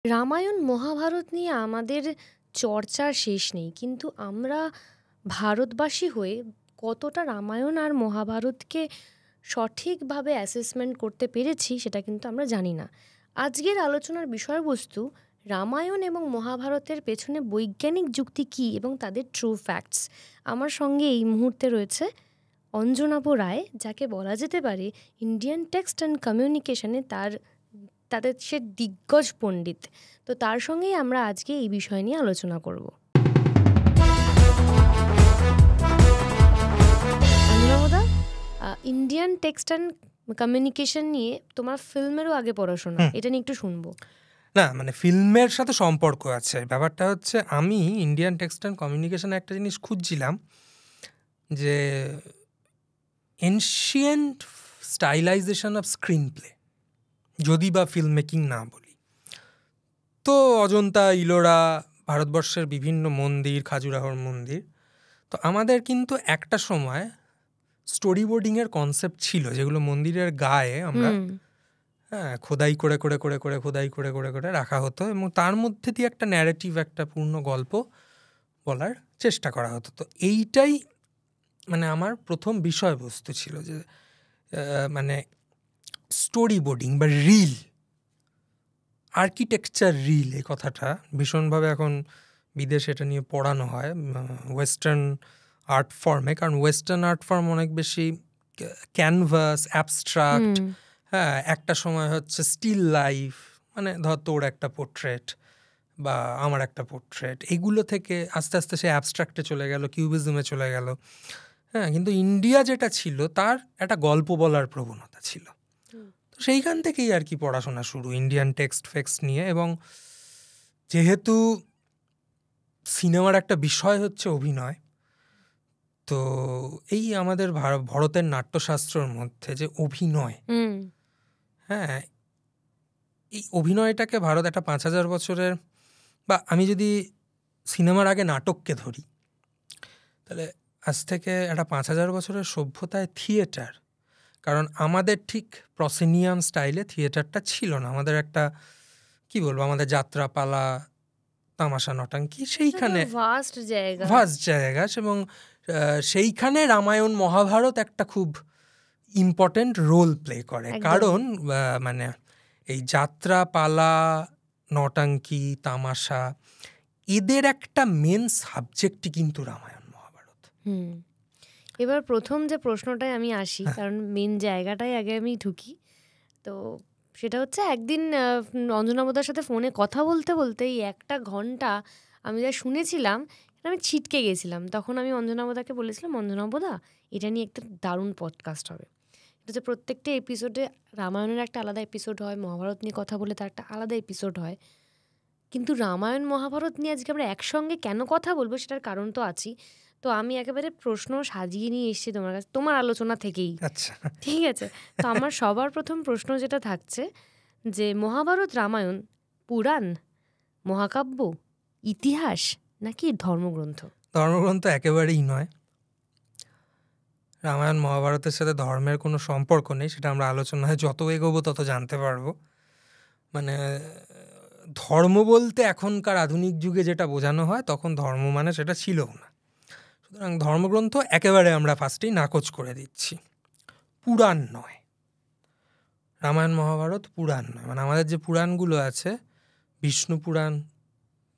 রামায়ণ মহাভারত নিয়ে আমাদের চর্চার শেষ নেই, কিন্তু আমরা ভারতবাসী হয়ে কতটা রামায়ণ আর মহাভারতকে সঠিকভাবে অ্যাসেসমেন্ট করতে পেরেছি সেটা কিন্তু আমরা জানি না। আজকের আলোচনার বিষয়বস্তু রামায়ণ এবং মহাভারতের পেছনে বৈজ্ঞানিক যুক্তি কী এবং তাদের ট্রু ফ্যাক্টস। আমার সঙ্গে এই মুহূর্তে রয়েছে অঞ্জনাভ রায়, যাকে বলা যেতে পারে ইন্ডিয়ান টেক্সট অ্যান্ড কমিউনিকেশনে তাদের সে দিগ্গজ পণ্ডিত। তো তার সঙ্গেই আমরা আজকে এই বিষয় নিয়ে আলোচনা করব। অঞ্জনাভদা, ইন্ডিয়ান টেক্সট অ্যান্ড কমিউনিকেশন নিয়ে তোমার ফিল্মেরও আগে পড়াশোনা, এটা নিয়ে একটু শুনবো। না, মানে ফিল্মের সাথে সম্পর্ক আছে। ব্যাপারটা হচ্ছে, আমি ইন্ডিয়ান টেক্সট অ্যান্ড কমিউনিকেশনে একটা জিনিস খুঁজছিলাম, যে ancient stylisation off screen play, যদি বা ফিল্ম মেকিং না বলি, তো অজন্তা, ইলোরা, ভারতবর্ষের বিভিন্ন মন্দির, খাজুরাহোর মন্দির, তো আমাদের কিন্তু একটা সময় স্টোরি বোর্ডিংয়ের কনসেপ্ট ছিল, যেগুলো মন্দিরের গায়ে আমরা খোদাই করে করে করে করে খোদাই করে করে করে রাখা হতো, এবং তার মধ্যে দিয়ে একটা ন্যারেটিভ, একটা পূর্ণ গল্প বলার চেষ্টা করা হতো। তো এইটাই মানে আমার প্রথম বিষয়বস্তু ছিল, যে মানে স্টোরি বোর্ডিং বা রিল, আর্কিটেকচার রিল, এই কথাটা ভীষণভাবে এখন বিদেশে এটা নিয়ে পড়ানো হয় ওয়েস্টার্ন আর্ট ফর্মে, কারণ ওয়েস্টার্ন আর্ট ফর্ম অনেক বেশি ক্যানভাস, অ্যাবস্ট্রাক্ট, হ্যাঁ, একটা সময় হচ্ছে স্টিল লাইফ, মানে ধর তোর একটা পোর্ট্রেট বা আমার একটা পোর্ট্রেট, এগুলো থেকে আস্তে আস্তে সে অ্যাবস্ট্রাক্টে চলে গেল, কিউবিজমে চলে গেল। হ্যাঁ, কিন্তু ইন্ডিয়া যেটা ছিল, তার একটা গল্প বলার প্রবণতা ছিল। তো সেইখান থেকেই আর কি পড়াশোনা শুরু ইন্ডিয়ান টেক্সট ফেক্স নিয়ে। এবং যেহেতু সিনেমার একটা বিষয় হচ্ছে অভিনয়, তো এই আমাদের ভারতের নাট্যশাস্ত্রের মধ্যে যে অভিনয়, হ্যাঁ, এই অভিনয়টাকে ভারত একটা 5000 বছরের, বা আমি যদি সিনেমার আগে নাটককে ধরি, তাহলে আজ থেকে একটা 5000 বছরের সভ্যতায় থিয়েটার, কারণ আমাদের ঠিক প্রসেনিয়াম স্টাইলে থিয়েটারটা ছিল না। আমাদের একটা, কি বলবো, আমাদের যাত্রাপালা, তামাশা, নটাঙ্কি, সেইখানে ভাস্ট জায়গা, এবং সেইখানে রামায়ণ মহাভারত একটা খুব ইম্পর্টেন্ট রোল প্লে করে। কারণ মানে এই যাত্রাপালা, নটাঙ্কি, তামাশা, এদের একটা মেন সাবজেক্টই কিন্তু রামায়ণ মহাভারত। এবার প্রথম যে প্রশ্নটায় আমি আসি, কারণ মেন জায়গাটাই আগে আমি ঢুকি, তো সেটা হচ্ছে একদিন অঞ্জনাভদার সাথে ফোনে কথা বলতে বলতে এই 1 ঘন্টা আমি যা শুনেছিলাম আমি ছিটকে গেছিলাম। তখন আমি অঞ্জনাভদাকে বলেছিলাম, অঞ্জনাভদা, এটা নিয়ে একটা দারুণ পডকাস্ট হবে। এটা হচ্ছে প্রত্যেকটা এপিসোডে রামায়ণের একটা আলাদা এপিসোড হয়, মহাভারত নিয়ে কথা বলে তার একটা আলাদা এপিসোড হয়, কিন্তু রামায়ণ মহাভারত নিয়ে আজকে আমরা একসঙ্গে কেন কথা বলবো সেটার কারণ তো আছেই। তো আমি একেবারে প্রশ্ন সাজিয়ে নিয়ে এসেছি তোমার কাছে, তোমার আলোচনা থেকেই। আচ্ছা, ঠিক আছে। তো আমার সবার প্রথম প্রশ্ন যেটা থাকছে, যে মহাভারত রামায়ণ পুরাণ, মহাকাব্য, ইতিহাস নাকি ধর্মগ্রন্থ? ধর্মগ্রন্থ একেবারেই নয়। রামায়ণ মহাভারতের সাথে ধর্মের কোনো সম্পর্ক নেই, সেটা আমরা আলোচনায় যত এগোবো তত জানতে পারবো। মানে ধর্ম বলতে এখনকার আধুনিক যুগে যেটা বোঝানো হয়, তখন ধর্ম মানে সেটা ছিলও না। সুতরাং ধর্মগ্রন্থ একেবারে আমরা ফার্স্টেই নাকচ করে দিচ্ছি। পুরাণ নয়, রামায়ণ মহাভারত পুরাণ নয়। মানে আমাদের যে পুরাণগুলো আছে, বিষ্ণু পুরাণ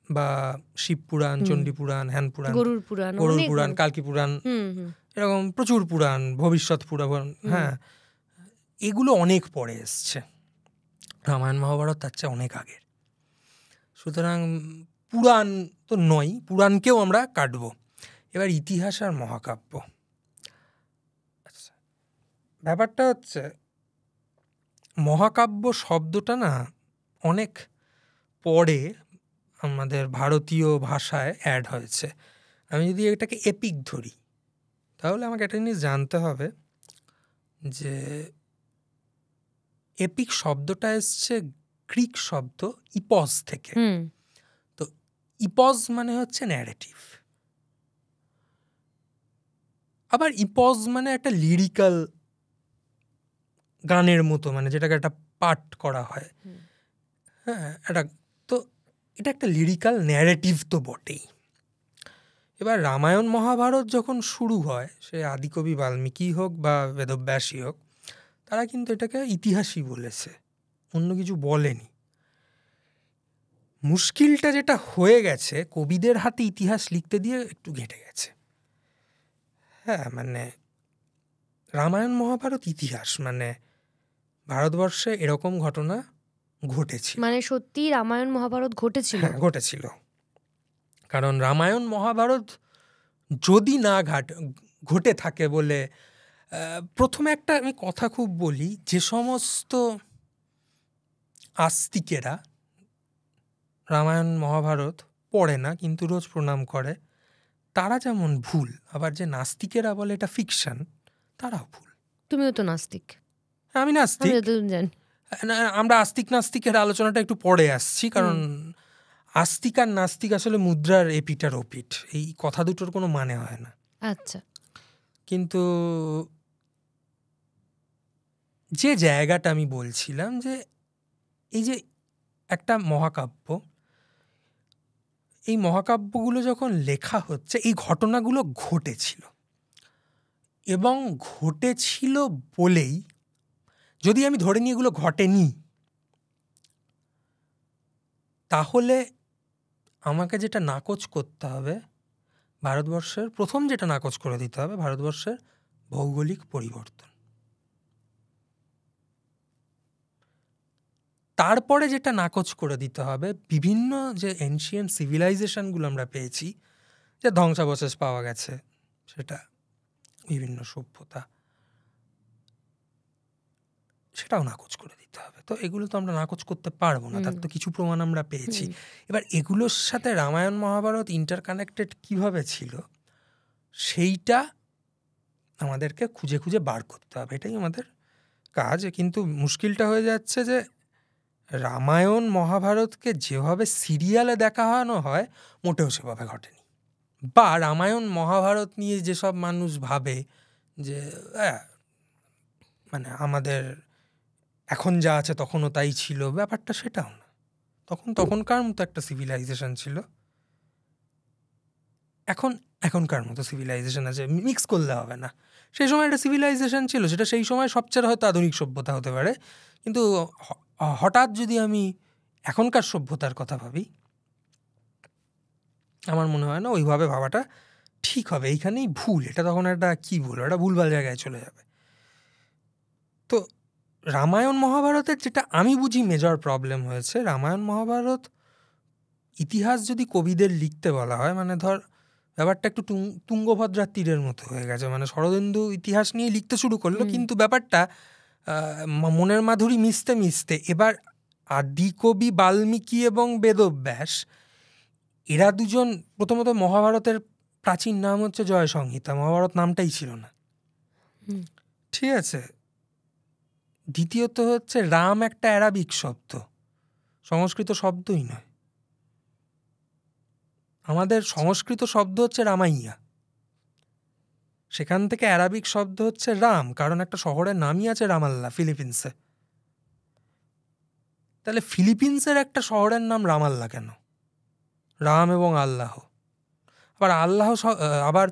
বা শিব পুরাণ, চণ্ডী পুরাণ, হ্যান পুরাণ, গরুর পুরাণ, কালকি পুরাণ, এরকম প্রচুর পুরাণ, ভবিষ্যৎ পুরাণ, হ্যাঁ, এগুলো অনেক পরে এসছে। রামায়ণ মহাভারত তার চেয়ে অনেক আগের। সুতরাং পুরাণ তো নয়, পুরাণকেও আমরা কাটবো। এবার ইতিহাস আর মহাকাব্য, ব্যাপারটা হচ্ছে, মহাকাব্য শব্দটা না অনেক পরে আমাদের ভারতীয় ভাষায় অ্যাড হয়েছে। আমি যদি এটাকে এপিক ধরি, তাহলে আমাকে একটা জিনিস জানতে হবে, যে এপিক শব্দটা এসছে গ্রিক শব্দ ইপস থেকে। তো ইপস মানে হচ্ছে ন্যারেটিভ, আবার ইপস মানে একটা লিরিক্যাল গানের মতো, মানে যেটাকে একটা পাঠ করা হয়, হ্যাঁ, একটা। তো এটা একটা লিরিক্যাল ন্যারেটিভ তো বটেই। এবার রামায়ণ মহাভারত যখন শুরু হয়, সে আদিকবি বাল্মীকি হোক বা বেদব্যাসী হোক, তারা কিন্তু এটাকে ইতিহাসই বলেছে, অন্য কিছু বলেনি। মুশকিলটা যেটা হয়ে গেছে, কবিদের হাতে ইতিহাস লিখতে দিয়ে একটু ঘেঁটে গেছে। হ্যাঁ, মানে রামায়ণ মহাভারত ইতিহাস, মানে ভারতবর্ষে এরকম ঘটনা ঘটেছিল, মানে সত্যি রামায়ণ মহাভারত ঘটেছিল। হ্যাঁ ঘটেছিল। কারণ রামায়ণ মহাভারত যদি না ঘটে থাকে বলে, প্রথমে একটা আমি কথা খুব বলি, যে সমস্ত আস্তিকেরা রামায়ণ মহাভারত পড়ে না কিন্তু রোজ প্রণাম করে, তারা যেমন ভুল, আবার যে নাস্তিকেরা বলে এটা ফিকশন, তারাও ভুল। তুমিও তো নাস্তিক। আমি নাস্তিক, জানি। আমরা আস্তিক নাস্তিকের আলোচনাটা একটু পরে আসছি, কারণ আস্তিক আর নাস্তিক আসলে মুদ্রার এপিট আর ওপিট, এই কথা দুটোর কোনো মানে হয় না। আচ্ছা, কিন্তু যে জায়গাটা আমি বলছিলাম, যে এই যে একটা মহাকাব্য, এই মহাকাব্যগুলো যখন লেখা হচ্ছে, এই ঘটনাগুলো ঘটেছিল, এবং ঘটেছিল বলেই, যদি আমি ধরে নিই এগুলো ঘটেনি, তাহলে আমাকে যেটা নাকচ করতে হবে ভারতবর্ষের, প্রথম যেটা নাকচ করে দিতে হবে ভারতবর্ষের ভৌগোলিক পরিবর্তন। তারপরে যেটা নাকচ করে দিতে হবে বিভিন্ন যে এনশিয়েন্ট সিভিলাইজেশনগুলো আমরা পেয়েছি, যে ধ্বংসাবশেষ পাওয়া গেছে, সেটা বিভিন্ন সভ্যতা, সেটাও নাকচ করে দিতে হবে। তো এগুলো তো আমরা নাকচ করতে পারবো না, তার তো কিছু প্রমাণ আমরা পেয়েছি। এবার এগুলোর সাথে রামায়ণ মহাভারত ইন্টারকানেক্টেড কিভাবে ছিল, সেইটা আমাদেরকে খুঁজে খুঁজে বার করতে হবে, এটাই আমাদের কাজ। কিন্তু মুশকিলটা হয়ে যাচ্ছে যে রামায়ণ মহাভারতকে যেভাবে সিরিয়ালে দেখানো হয় মোটেও সেভাবে ঘটেনি। বা রামায়ণ মহাভারত নিয়ে যেসব মানুষ ভাবে যে মানে আমাদের এখন যা আছে তখনও তাই ছিল, ব্যাপারটা সেটাও না। তখনকার মতো একটা সিভিলাইজেশন ছিল, এখনকার মতো সিভিলাইজেশন আছে, মিক্স করলে হবে না। সেই সময় একটা সিভিলাইজেশন ছিল, সেটা সেই সময় সবচেয়ে হয়তো আধুনিক সভ্যতা হতে পারে, কিন্তু হঠাৎ যদি আমি এখনকার সভ্যতার কথা ভাবি, আমার মনে হয় না ওইভাবে ভাবাটা ঠিক হবে। এইখানেই ভুল, এটা তখন একটা কী বলবো, একটা ভুলভাল জায়গায় চলে যাবে। তো রামায়ণ মহাভারতের যেটা আমি বুঝি মেজর প্রবলেম হয়েছে, রামায়ণ মহাভারত ইতিহাস যদি কবিদের লিখতে বলা হয়, মানে ধর ব্যাপারটা একটু তুঙ্গভদ্রার তীরের মতো হয়ে গেছে, মানে শরদিন্দু ইতিহাস নিয়ে লিখতে শুরু করলো, কিন্তু ব্যাপারটা মনের মাধুরী মিশতে মিশতে এবার আদিকবি বাল্মীকি এবং বেদব্যাস, এরা দুজন, প্রথমত মহাভারতের প্রাচীন নাম হচ্ছে জয় সংহিতা, মহাভারত নামটাই ছিল না, ঠিক আছে। দ্বিতীয়ত হচ্ছে রাম একটা অ্যারাবিক শব্দ, সংস্কৃত শব্দই নয়। আমাদের সংস্কৃত শব্দ হচ্ছে রামাইয়া, সেখান থেকে অ্যারাবিক শব্দ হচ্ছে রাম, কারণ একটা শহরের নামই আছে রামাল্লা ফিলিপিন্সে। তাহলে ফিলিপিন্সের একটা শহরের নাম রামাল্লা কেন? রাম এবং আল্লাহ, আবার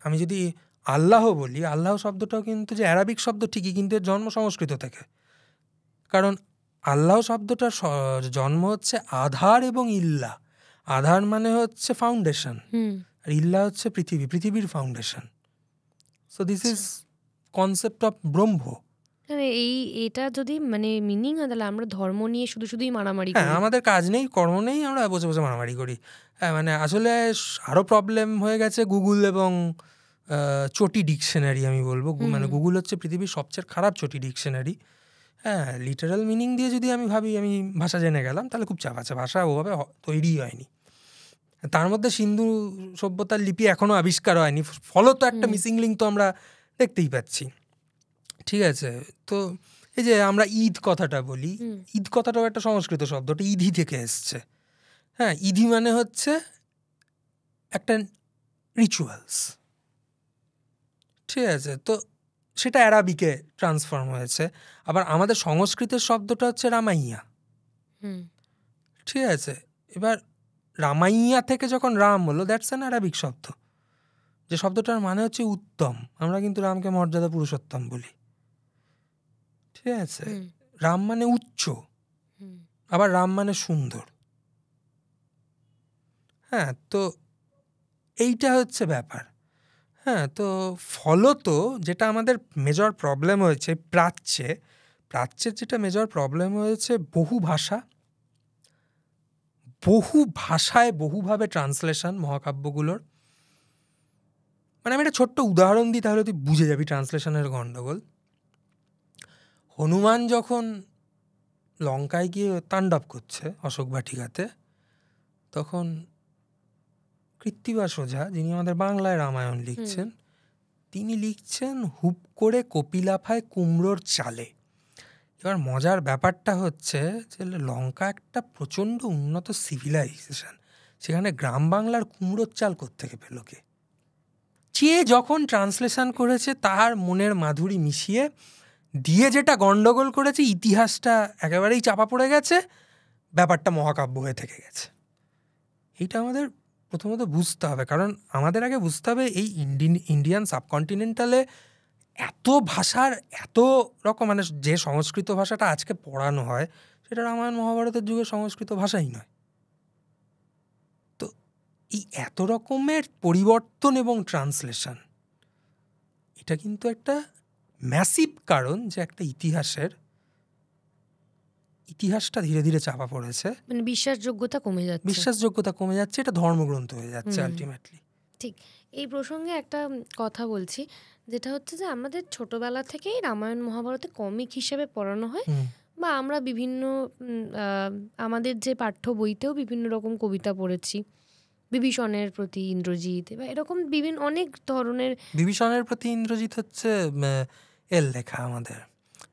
আমি যদি আল্লাহ বলি, আল্লাহ শব্দটাও কিন্তু যে অ্যারাবিক শব্দ ঠিকই, কিন্তু এর জন্ম সংস্কৃত থেকে। কারণ আল্লাহ শব্দটার জন্ম হচ্ছে আধার এবং ইল্লা। আধার মানে হচ্ছে ফাউন্ডেশন, আর ইল্লা হচ্ছে পৃথিবীর foundation. So this is concept of ব্রহ্ম। এটা যদি মানে মিনিং হয়, তাহলে আমরা ধর্ম নিয়ে শুধুই মারামারি করি। আমাদের কাজ নেই, কর্ম নেই, আমরা বসে বসে মারামারি করি। মানে আসলে আরও প্রবলেম হয়ে গেছে গুগল এবং চটি ডিকশনারি, আমি বলবো। মানে গুগল হচ্ছে পৃথিবীর সবচেয়ে খারাপ চটি ডিকশনারি। লিটারাল মিনিং দিয়ে যদি আমি ভাবি আমি ভাষা জেনে গেলাম, তাহলে খুব চাপ আছে। ভাষা ওভাবে তৈরি হয়নি, তার মধ্যে সিন্ধু সভ্যতার লিপি এখনও আবিষ্কার হয়নি, ফলত একটা মিসিং লিঙ্ক তো আমরা দেখতেই পাচ্ছি, ঠিক আছে। তো এই যে আমরা ঈদ কথাটা বলি, ঈদ কথাটাও একটা সংস্কৃত শব্দ, ওটা ইধি থেকে এসছে। ইধি মানে হচ্ছে একটা রিচুয়ালস, ঠিক আছে। তো সেটা অ্যারাবিকে ট্রান্সফর্ম হয়েছে। আবার আমাদের সংস্কৃতের শব্দটা হচ্ছে রামাইয়া, ঠিক আছে, এবার রামাইয়া থেকে যখন রাম হলো, দ্যাটস অ্যান অ্যারাবিক শব্দ, যে শব্দটার মানে হচ্ছে উত্তম। আমরা কিন্তু রামকে মর্যাদা পুরুষোত্তম বলি, ঠিক আছে। রাম মানে উচ্চ, আবার রাম মানে সুন্দর। হ্যাঁ, তো এইটা হচ্ছে ব্যাপার। হ্যাঁ, তো ফলত যেটা আমাদের মেজর প্রবলেম হয়েছে প্রাচ্যের যেটা মেজর প্রবলেম হয়েছে, বহু ভাষায় বহুভাবে ট্রান্সলেশন মহাকাব্যগুলোর। মানে আমি একটা ছোট্ট উদাহরণ দিই, তাহলে তুই বুঝে যাবি ট্রান্সলেশনের গণ্ডগোল। হনুমান যখন লঙ্কায় গিয়ে তাণ্ডব করছে অশোক বাটিকাতে, তখন কৃত্তিবাস ওঝা, যিনি আমাদের বাংলায় রামায়ণ লিখছেন, তিনি লিখছেন হুপ করে কপিলাফায় কুমড়োর চালে। এবার মজার ব্যাপারটা হচ্ছে যে লঙ্কা একটা প্রচণ্ড উন্নত সিভিলাইজেশন, সেখানে গ্রাম বাংলার কুমড়োর চাল কোত্থেকে পেল কে? যে যখন ট্রান্সলেশন করেছে তার মনের মাধুরী মিশিয়ে দিয়ে যেটা গন্ডগোল করেছে, ইতিহাসটা একেবারেই চাপা পড়ে গেছে, ব্যাপারটা মহাকাব্য হয়ে থেকে গেছে। এইটা আমাদের প্রথমত বুঝতে হবে, কারণ আমাদের আগে বুঝতে হবে এই ইন্ডিয়ান সাবকন্টিনেন্টালে এত ভাষার এত রকম, মানে যে সংস্কৃত ভাষাটা আজকে পড়ানো হয় সেটা রামায়ণ মহাভারতের যুগে সংস্কৃত ভাষাই নয়। তো এই এত রকমের পরিবর্তন এবং ট্রান্সলেশন, এটা কিন্তু একটা ম্যাসিভ কারণ যে একটা ইতিহাসটা ধীরে ধীরে চাপা পড়েছে, মানে বিশ্বাসযোগ্যতা কমে যাচ্ছে, এটা ধর্মগ্রন্থ হয়ে যাচ্ছে আলটিমেটলি। ঠিক। এই প্রসঙ্গে একটা কথা বলছি, যেটা হচ্ছে যে আমাদের ছোটবেলা থেকেই রামায়ণ মহাভারতে কমিক হিসেবে পড়ানো হয়, বা আমরা বিভিন্ন আমাদের যে পাঠ্য বইতেও বিভিন্ন রকম কবিতা পড়েছি, বিভীষণের প্রতি ইন্দ্রজিৎ, বা এরকম বিভিন্ন অনেক ধরনের। বিভীষণের প্রতি ইন্দ্রজিৎ হচ্ছে এর লেখা, আমাদের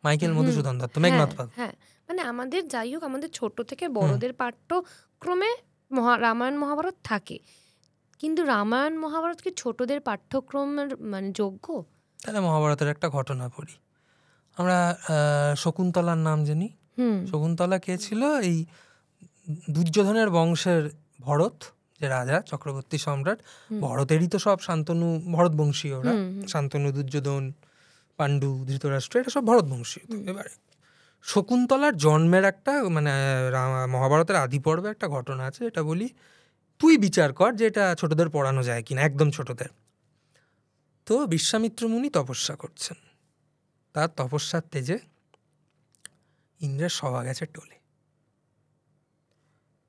মাইকেল মধুসূদন দত্ত, মেঘনাথপাল। হ্যাঁ, মানে আমাদের যাই হোক, আমাদের ছোট থেকে বড়দের পাঠ্যক্রমে রামায়ণ মহাভারত থাকে, কিন্তু রামায়ণ মহাভারত কি ছোটদের পাঠ্যক্রমের মানে যোগ্য? তাহলে মহাভারতের একটা ঘটনা পড়ি আমরা। শকুন্তলার নাম জানি। শকুন্তলা কে ছিল? এই দুর্যোধনের বংশের ভরত, যে রাজা চক্রবর্তী সম্রাট, ভরতেরই তো সব শান্তনু ভরতবংশী, ওরা শান্তনু, দুর্যোধন, পাণ্ডু, ধৃতরাষ্ট্র, এটা সব ভরতবংশী। এবারে শকুন্তলার জন্মের একটা, মানে মহাভারতের আদি পর্বে একটা ঘটনা আছে, এটা বলি, তুই বিচার কর যে এটা ছোটদের পড়ানো যায় কিনা, একদম ছোটদের। তো বিশ্বামিত্র মুনি তপস্যা করছেন, তার তপস্যার তেজে ইন্দ্রের সভা গেছে টলে।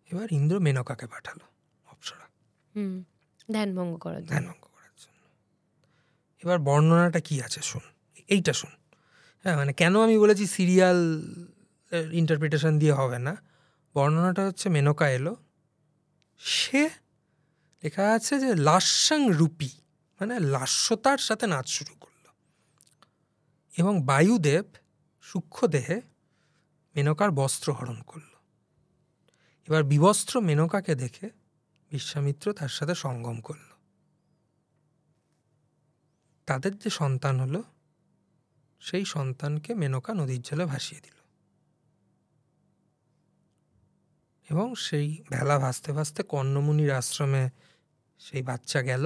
এবার ইন্দ্র মেনকাকে পাঠালো, অপ্সরা, ধ্যানভঙ্গ করার জন্য। এবার বর্ণনাটা কি আছে শোন, এইটা শোন। হ্যাঁ, মানে কেন আমি বলেছি সিরিয়াল ইন্টারপ্রিটেশন দিয়ে হবে না। বর্ণনাটা হচ্ছে, মেনকা এলো, সে লেখা আছে যে লাস্যাং রূপী, মানে লাস্যতার সাথে নাচ শুরু করলো, এবং বায়ুদেব সূক্ষ্ম দেহে মেনকার বস্ত্র হরণ করল। এবার বিবস্ত্র মেনকাকে দেখে বিশ্বামিত্র তার সাথে সঙ্গম করল। তাদের যে সন্তান হলো, সেই সন্তানকে মেনকা নদীর জলে ভাসিয়ে দিল, এবং সেই ভেলা ভাসতে ভাসতে কর্ণমুনির আশ্রমে সেই বাচ্চা গেল,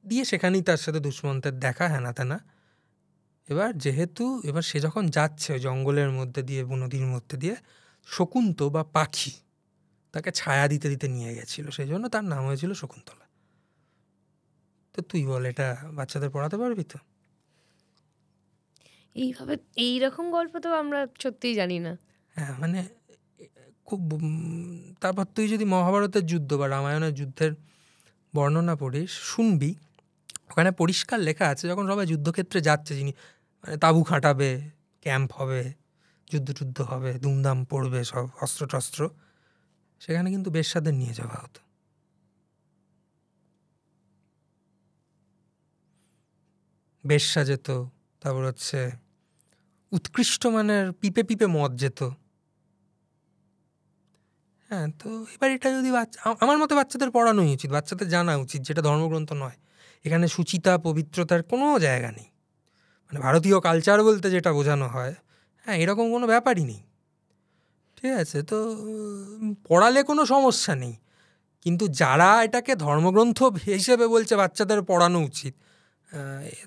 দিয়ে সেখানেই তার সাথে দুষ্মন্তের দেখা, হেনা তেনা। এবার সে যখন যাচ্ছে জঙ্গলের মধ্যে দিয়ে, নদীর মধ্যে দিয়ে, শকুন্ত বা পাখি তাকে ছায়া দিতে দিতে নিয়ে গেছিল, সেই জন্য তার নাম হয়েছিল শকুন্তলা। তো তুই বল, এটা বাচ্চাদের পড়াতে পারবি তো? এইভাবে এইরকম গল্প তো আমরা সত্যিই জানি না। হ্যাঁ, মানে খুব। তারপর তুই যদি মহাভারতের যুদ্ধ বা রামায়ণের যুদ্ধের বর্ণনা পড়িস, শুনবি ওখানে পরিষ্কার লেখা আছে, যখন সবাই যুদ্ধক্ষেত্রে যাচ্ছে, যিনি মানে তাঁবু খাটাবে, ক্যাম্প হবে, যুদ্ধ হবে, ধুমধাম পড়বে, সব অস্ত্র, সেখানে কিন্তু বেশ্যাদের নিয়ে যাওয়া হতো। বেশ্যা যেত, তারপর হচ্ছে উৎকৃষ্ট মানের পিপে মদ যেত। হ্যাঁ, তো এবার এটা যদি আমার মতে বাচ্চাদের পড়ানোই উচিত, বাচ্চাদের জানা উচিত, যেটা ধর্মগ্রন্থ নয়। এখানে সুচিতা, পবিত্রতার কোনো জায়গা নেই। মানে ভারতীয় কালচার বলতে যেটা বোঝানো হয়, হ্যাঁ, এরকম কোনো ব্যাপারই নেই, ঠিক ঠিক আছে, তো পড়ালে কোনো সমস্যা নেই, কিন্তু যারা এটাকে ধর্মগ্রন্থ হিসেবে বলছে বাচ্চাদের পড়ানো উচিত,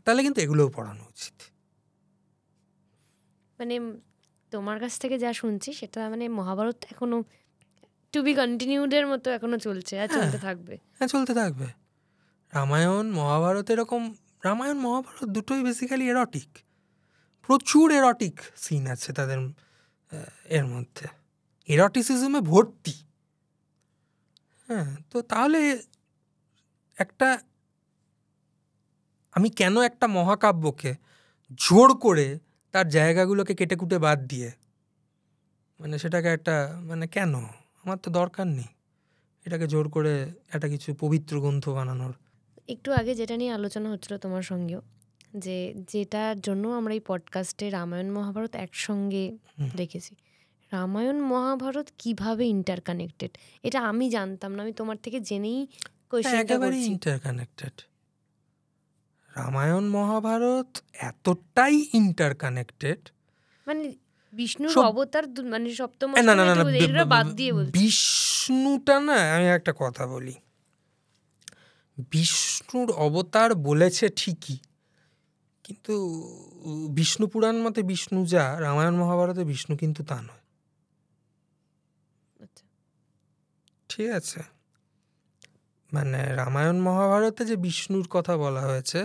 তাহলে কিন্তু এগুলোও পড়ানো উচিত। মানে তোমার কাছ থেকে যা শুনছি সেটা মানে মহাভারত এখনো টু বি কন্টিনিউডের মতো এখনো চলছে আর চলতে থাকবে। হ্যাঁ, চলতে থাকবে। রামায়ণ মহাভারত এরকম, রামায়ণ মহাভারত দুটোই বেসিক্যালি এরটিক, প্রচুর এরটিক সিন আছে তাদের এর মধ্যে, এরটিসিজমে ভর্তি। হ্যাঁ, তো তাহলে একটা, আমি কেন একটা মহাকাব্যকে জোর করে তার জায়গাগুলোকে কেটে কুটে বাদ দিয়ে মানে সেটাকে একটা মানে কেন, আমার তো দরকার নেই এটাকে জোর করে একটা কিছু পবিত্র গ্রন্থ বানানোর। একটু আগে যেটা নিয়ে আলোচনা হচ্ছিল তোমার সঙ্গেও, যে যেটার জন্য আমরা এই পডকাস্টে রামায়ণ মহাভারত একসঙ্গে রেখেছি, রামায়ণ মহাভারত কিভাবে ইন্টারকানেক্টেড এটা আমি জানতাম না, আমি তোমার থেকে জেনেই কোয়েশ্চেনটা একেবারেই করছি। ইন্টারকানেক্টেড। রামায়ণ মহাভারত এতটাই ইন্টারকানেক্টেড, মানে বিষ্ণুর সব- অবতার মানে সপ্তম না না না না, এগুলো বাদ দিয়ে বলছি। বিষ্ণুটা না, আমি একটা কথা বলি, বিষ্ণুর অবতার বলেছে ঠিকই, কিন্তু বিষ্ণু পুরাণ মতে বিষ্ণু যা, রামায়ণ মহাভারতে বিষ্ণু কিন্তু তা নয়। আচ্ছা। ঠিক আছে, মানে রামায়ণ মহাভারতে যে বিষ্ণুর কথা বলা হয়েছে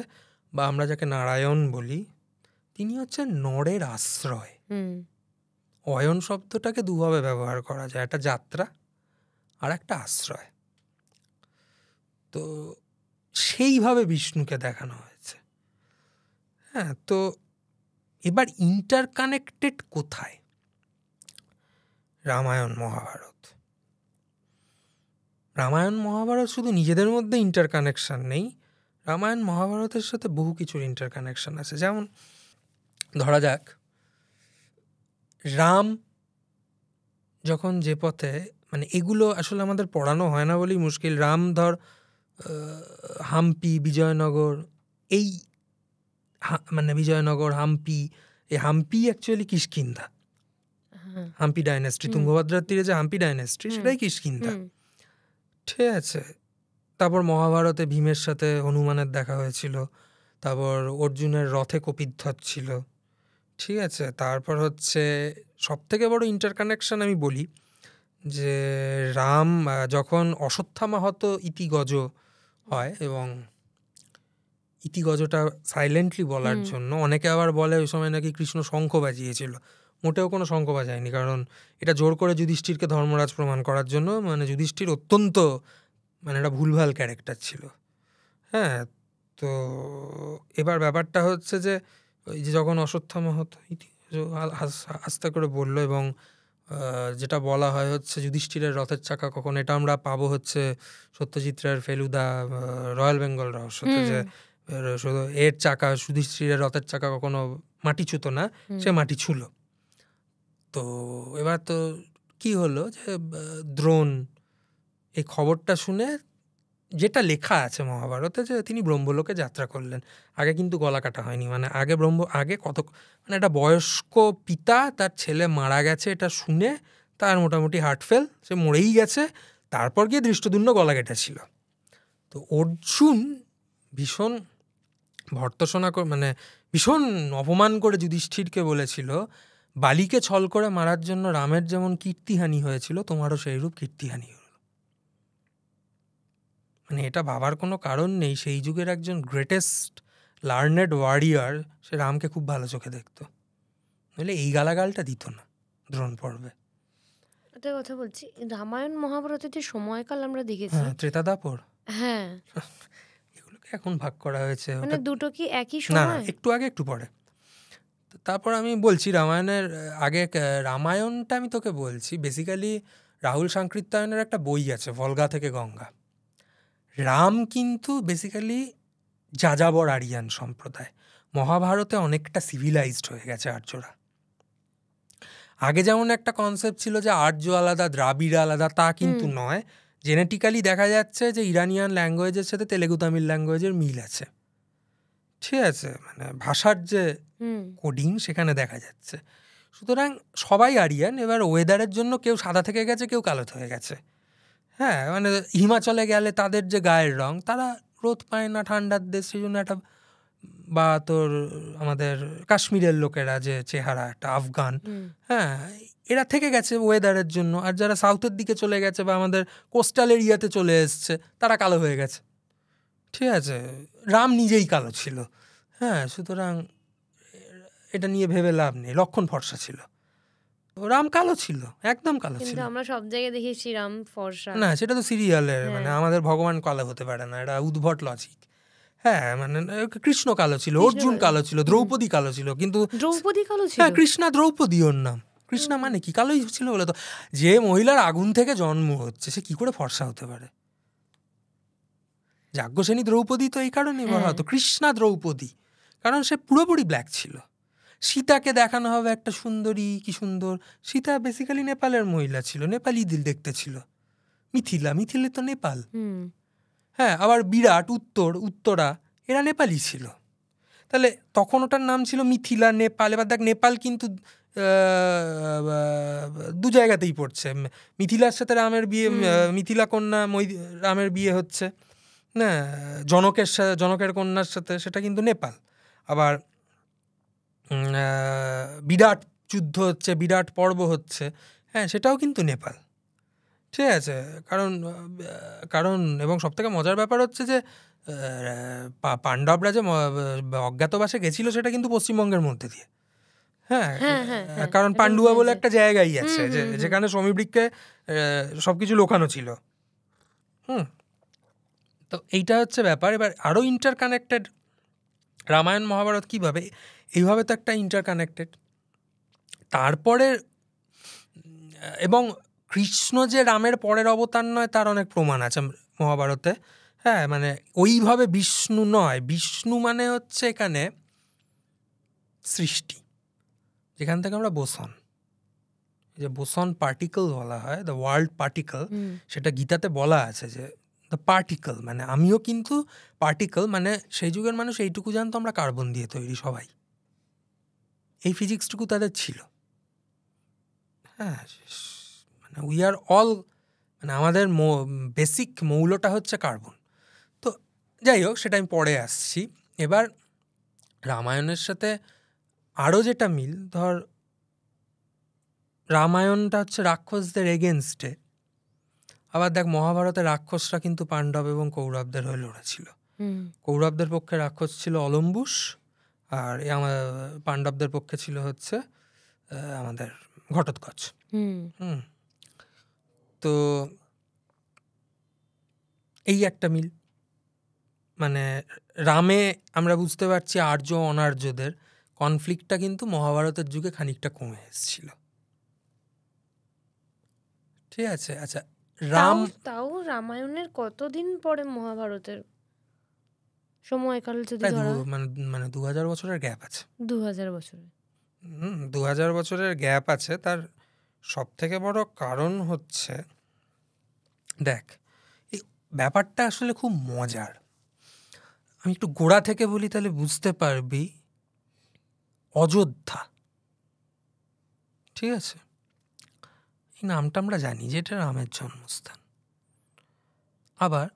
বা আমরা যাকে নারায়ণ বলি, তিনি হচ্ছেন নরের আশ্রয়। অয়ন শব্দটাকে দুভাবে ব্যবহার করা যায়, একটা যাত্রা আর একটা আশ্রয়। তো সেইভাবে বিষ্ণুকে দেখানো হয়েছে। হ্যাঁ, তো এবার ইন্টারকানেক্টেড কোথায় রামায়ণ মহাভারত? রামায়ণ মহাভারত শুধু নিজেদের মধ্যে ইন্টারকানেকশন নেই, রামায়ণ মহাভারতের সাথে বহু কিছুর ইন্টারকানেকশন আছে। যেমন ধরা যাক, রাম যখন যে পথে, মানে এগুলো আসলে আমাদের পড়ানো হয় না বলেই মুশকিল। রাম ধর হাম্পি, বিজয়নগর, এই মানে বিজয়নগর, হাম্পি, এই হাম্পি অ্যাকচুয়ালি কিষ্কিন্ধা, হাম্পি ডাইনেস্টি, তুঙ্গভদ্রার তীরে যে হাম্পি ডাইনেস্টি সেটাই কিষ্কিন্ধা। ঠিক আছে, তারপর মহাভারতে ভীমের সাথে হনুমানের দেখা হয়েছিল, তারপর অর্জুনের রথে কপিধ্বজ ছিল। ঠিক আছে, তারপর হচ্ছে সবথেকে বড় ইন্টারকানেকশন আমি বলি যে রাম যখন অশ্বত্থামাহত ইতিগজ হয়, এবং ইতিগজটা সাইলেন্টলি বলার জন্য অনেকে আবার বলে ওই সময় নাকি কৃষ্ণ শঙ্খ বাজিয়েছিল, মোটেও কোনো শঙ্খ বাজায়নি, কারণ এটা জোর করে যুধিষ্ঠিরকে ধর্মরাজ প্রমাণ করার জন্য, মানে যুধিষ্ঠির অত্যন্ত মানে একটা ভুলভাল ক্যারেক্টার ছিল। হ্যাঁ, তো এবার ব্যাপারটা হচ্ছে যে ওই যে যখন অশ্বত্থামাহত আস্তে করে বলল, এবং যেটা বলা হয় হচ্ছে যুধিষ্ঠিরের রথের চাকা কখন, এটা আমরা পাবো হচ্ছে সত্যজিৎ রায়ের ফেলুদা রয়্যাল বেঙ্গল রহস্যতে, যে এর চাকা, যুধিষ্ঠিরের রথের চাকা কখনো মাটি ছুতো না, সে মাটি ছুল। তো এবার তো কি হলো যে দ্রোণ এই খবরটা শুনে, যেটা লেখা আছে মহাভারতে যে তিনি ব্রহ্মলোকে যাত্রা করলেন, আগে কিন্তু গলা কাটা হয়নি, মানে আগে কত, মানে একটা বয়স্ক পিতা তার ছেলে মারা গেছে এটা শুনে তার মোটামুটি হার্ট ফেল, সে মরেই গেছে, তারপর গিয়ে ধৃষ্টদ্যুম্ন গলা কেটেছিল। তো অর্জুন ভীষণ ভর্ৎসনা মানে ভীষণ অপমান করে যুধিষ্ঠিরকে বলেছিল, বালিকে ছল করে মারার জন্য রামের যেমন কীর্তিহানি হয়েছিল, তোমারও সেইরূপ কীর্তিহানি হল। মানে এটা ভাবার কোনো কারণ নেই, সেই যুগের একজন গ্রেটেস্ট লার্নেড ওয়ারিয়ার সে রামকে খুব ভালো চোখে দেখতো, নইলে এই গালাগালটা দিত না দ্রোণ পর্বে। একটা কথা বলছি, রামায়ণ মহাভারতের যে সময়কাল আমরা দেখেছি, ত্রেতা দাপর, হ্যাঁ, এগুলোকে এখন ভাগ করা হয়েছে, মানে দুটো কি একই না সময়? না, একটু আগে একটু পরে। তারপর আমি বলছি রামায়ণের আগে, রামায়ণটা আমি তোকে বলছি বেসিক্যালি রাহুল সাংকৃত্যায়নের একটা বই আছে ভলগা থেকে গঙ্গা। রাম কিন্তু বেসিক্যালি যাযাবর আরিয়ান সম্প্রদায়, মহাভারতে অনেকটা সিভিলাইজড হয়ে গেছে আর্যরা। আগে যেমন একটা কনসেপ্ট ছিল যে আর্য আলাদা, দ্রাবিড় আলাদা, তা কিন্তু নয়। জেনেটিক্যালি দেখা যাচ্ছে যে ইরানিয়ান ল্যাঙ্গুয়েজের সাথে তেলেগু তামিল ল্যাঙ্গুয়েজের মিল আছে। ঠিক আছে, মানে ভাষার যে কোডিং সেখানে দেখা যাচ্ছে। সুতরাং সবাই আরিয়ান। এবার ওয়েদারের জন্য কেউ সাদা থেকে গেছে, কেউ কালো হয়ে গেছে। হ্যাঁ, মানে হিমাচলে গেলে তাদের যে গায়ের রং, তারা রোদ পায় না, ঠান্ডার দেশ, সেই জন্য একটা, বা তোর আমাদের কাশ্মীরের লোকেরা যে চেহারা একটা আফগান, হ্যাঁ, এরা থেকে গেছে ওয়েদারের জন্য। আর যারা সাউথের দিকে চলে গেছে বা আমাদের কোস্টাল এরিয়াতে চলে এসছে, তারা কালো হয়ে গেছে। ঠিক আছে, রাম নিজেই কালো ছিল। হ্যাঁ, সুতরাং এটা নিয়ে ভেবে লাভ নেই। লক্ষণ ফর্সা ছিল, রাম কালো ছিল, একদম কালো ছিল। কিন্তু আমরা সব জায়গায় দেখেছি রাম ফর্সা। না, সেটা তো সিরিয়ালের, মানে আমাদের ভগবান কালো হতে পারে না, এটা উদ্ভট লজিক। হ্যাঁ, মানে কৃষ্ণ কালো ছিল, অর্জুন কালো ছিল, দ্রৌপদী কালো ছিল, কিন্তু দ্রৌপদী কালো ছিল। হ্যাঁ, কৃষ্ণা দ্রৌপদী ওর নাম। কৃষ্ণা মানে কি কালোই ছিল বলে তো? যে মহিলার আগুন থেকে জন্ম হচ্ছে, সে কি করে ফর্সা হতে পারে? যাজ্ঞসেনী দ্রৌপদী তো এই কারণেই বলা হতো কৃষ্ণা দ্রৌপদী, কারণ সে পুরোপুরি ব্ল্যাক ছিল। সীতাকে দেখানো হবে একটা সুন্দরী, কি সুন্দর। সীতা বেসিক্যালি নেপালের মহিলা ছিল, নেপালি দিল দেখতে ছিল। মিথিলে তো নেপাল। হ্যাঁ, আবার বিরাট, উত্তরা, এরা নেপালি ছিল। তাহলে তখন ওটার নাম ছিল মিথিলা, নেপাল। এবার দেখ, নেপাল কিন্তু দু জায়গাতেই পড়ছে। মিথিলার সাথে রামের বিয়ে, মিথিলা কন্যা রামের বিয়ে হচ্ছে না, জনকের কন্যার সাথে, সেটা কিন্তু নেপাল। আবার বিরাট যুদ্ধ হচ্ছে, বিরাট পর্ব হচ্ছে, হ্যাঁ, সেটাও কিন্তু নেপাল। ঠিক আছে, কারণ এবং সবথেকে মজার ব্যাপার হচ্ছে যে পাণ্ডবরা যে অজ্ঞাতবাসে গেছিল, সেটা কিন্তু পশ্চিমবঙ্গের মধ্যে দিয়ে। হ্যাঁ, কারণ পান্ডুয়া বলে একটা জায়গায় আছে যেখানে সমীবৃক্ষে সবকিছু লোকানো ছিল। তো এইটা হচ্ছে ব্যাপার। এবার আরও ইন্টারকানেক্টেড রামায়ণ মহাভারত কীভাবে, এইভাবে তো একটা ইন্টারকানেক্টেড। তারপরে এবং কৃষ্ণ যে রামের পরের অবতার নয়, তার অনেক প্রমাণ আছে মহাভারতে। হ্যাঁ, মানে ওইভাবে বিষ্ণু নয়। বিষ্ণু মানে হচ্ছে এখানে সৃষ্টি, যেখান থেকে আমরা বোসন, যে বোসন পার্টিকেল বলা হয়, দ্য ওয়ার্ল্ড পার্টিকেল, সেটা গীতাতে বলা আছে যে দ্য পার্টিকেল, মানে আমিও কিন্তু পার্টিকেল। মানে সেই যুগের মানুষ এইটুকু জানতো আমরা কার্বন দিয়ে তৈরি সবাই, এই ফিজিক্সটুকু তাদের ছিল। হ্যাঁ, মানে উই আর অল, মানে আমাদের বেসিক মৌলটা হচ্ছে কার্বন। তো যাই হোক, সেটা আমি পরে আসছি। এবার রামায়ণের সাথে আরও যেটা মিল, ধর রামায়ণটা হচ্ছে রাক্ষসদের এগেনস্টে। আবার দেখ, মহাভারতে রাক্ষসরা কিন্তু পাণ্ডব এবং কৌরবদের হয়ে লড়েছিল। কৌরবদের পক্ষে রাক্ষস ছিল অলম্বুস, আর আমার পাণ্ডবদের পক্ষে ছিল হচ্ছে আমাদের ঘটোৎকচ। তো এই একটা মিল, মানে রামে আমরা বুঝতে পারছি আর্য অনার্যদের কনফ্লিক্টটা কিন্তু মহাভারতের যুগে খানিকটা কমে এসেছিল। ঠিক আছে, আচ্ছা, তাও রামায়ণের কতদিন পরে মহাভারতের সময়কাল যদি মানে 2000 বছরের গ্যাপ আছে। 2000 বছরের 2000 বছরের গ্যাপ আছে। তার সব থেকে বড় কারণ হচ্ছে, দেখ, এই ব্যাপারটা আসলে খুব মজার। আমি একটু গোড়া থেকে বলি, তাহলে বুঝতে পারবি। অযোধ্যা, ঠিক আছে, এই নামটা আমরা জানি যে এটা রামের জন্মস্থান। আবার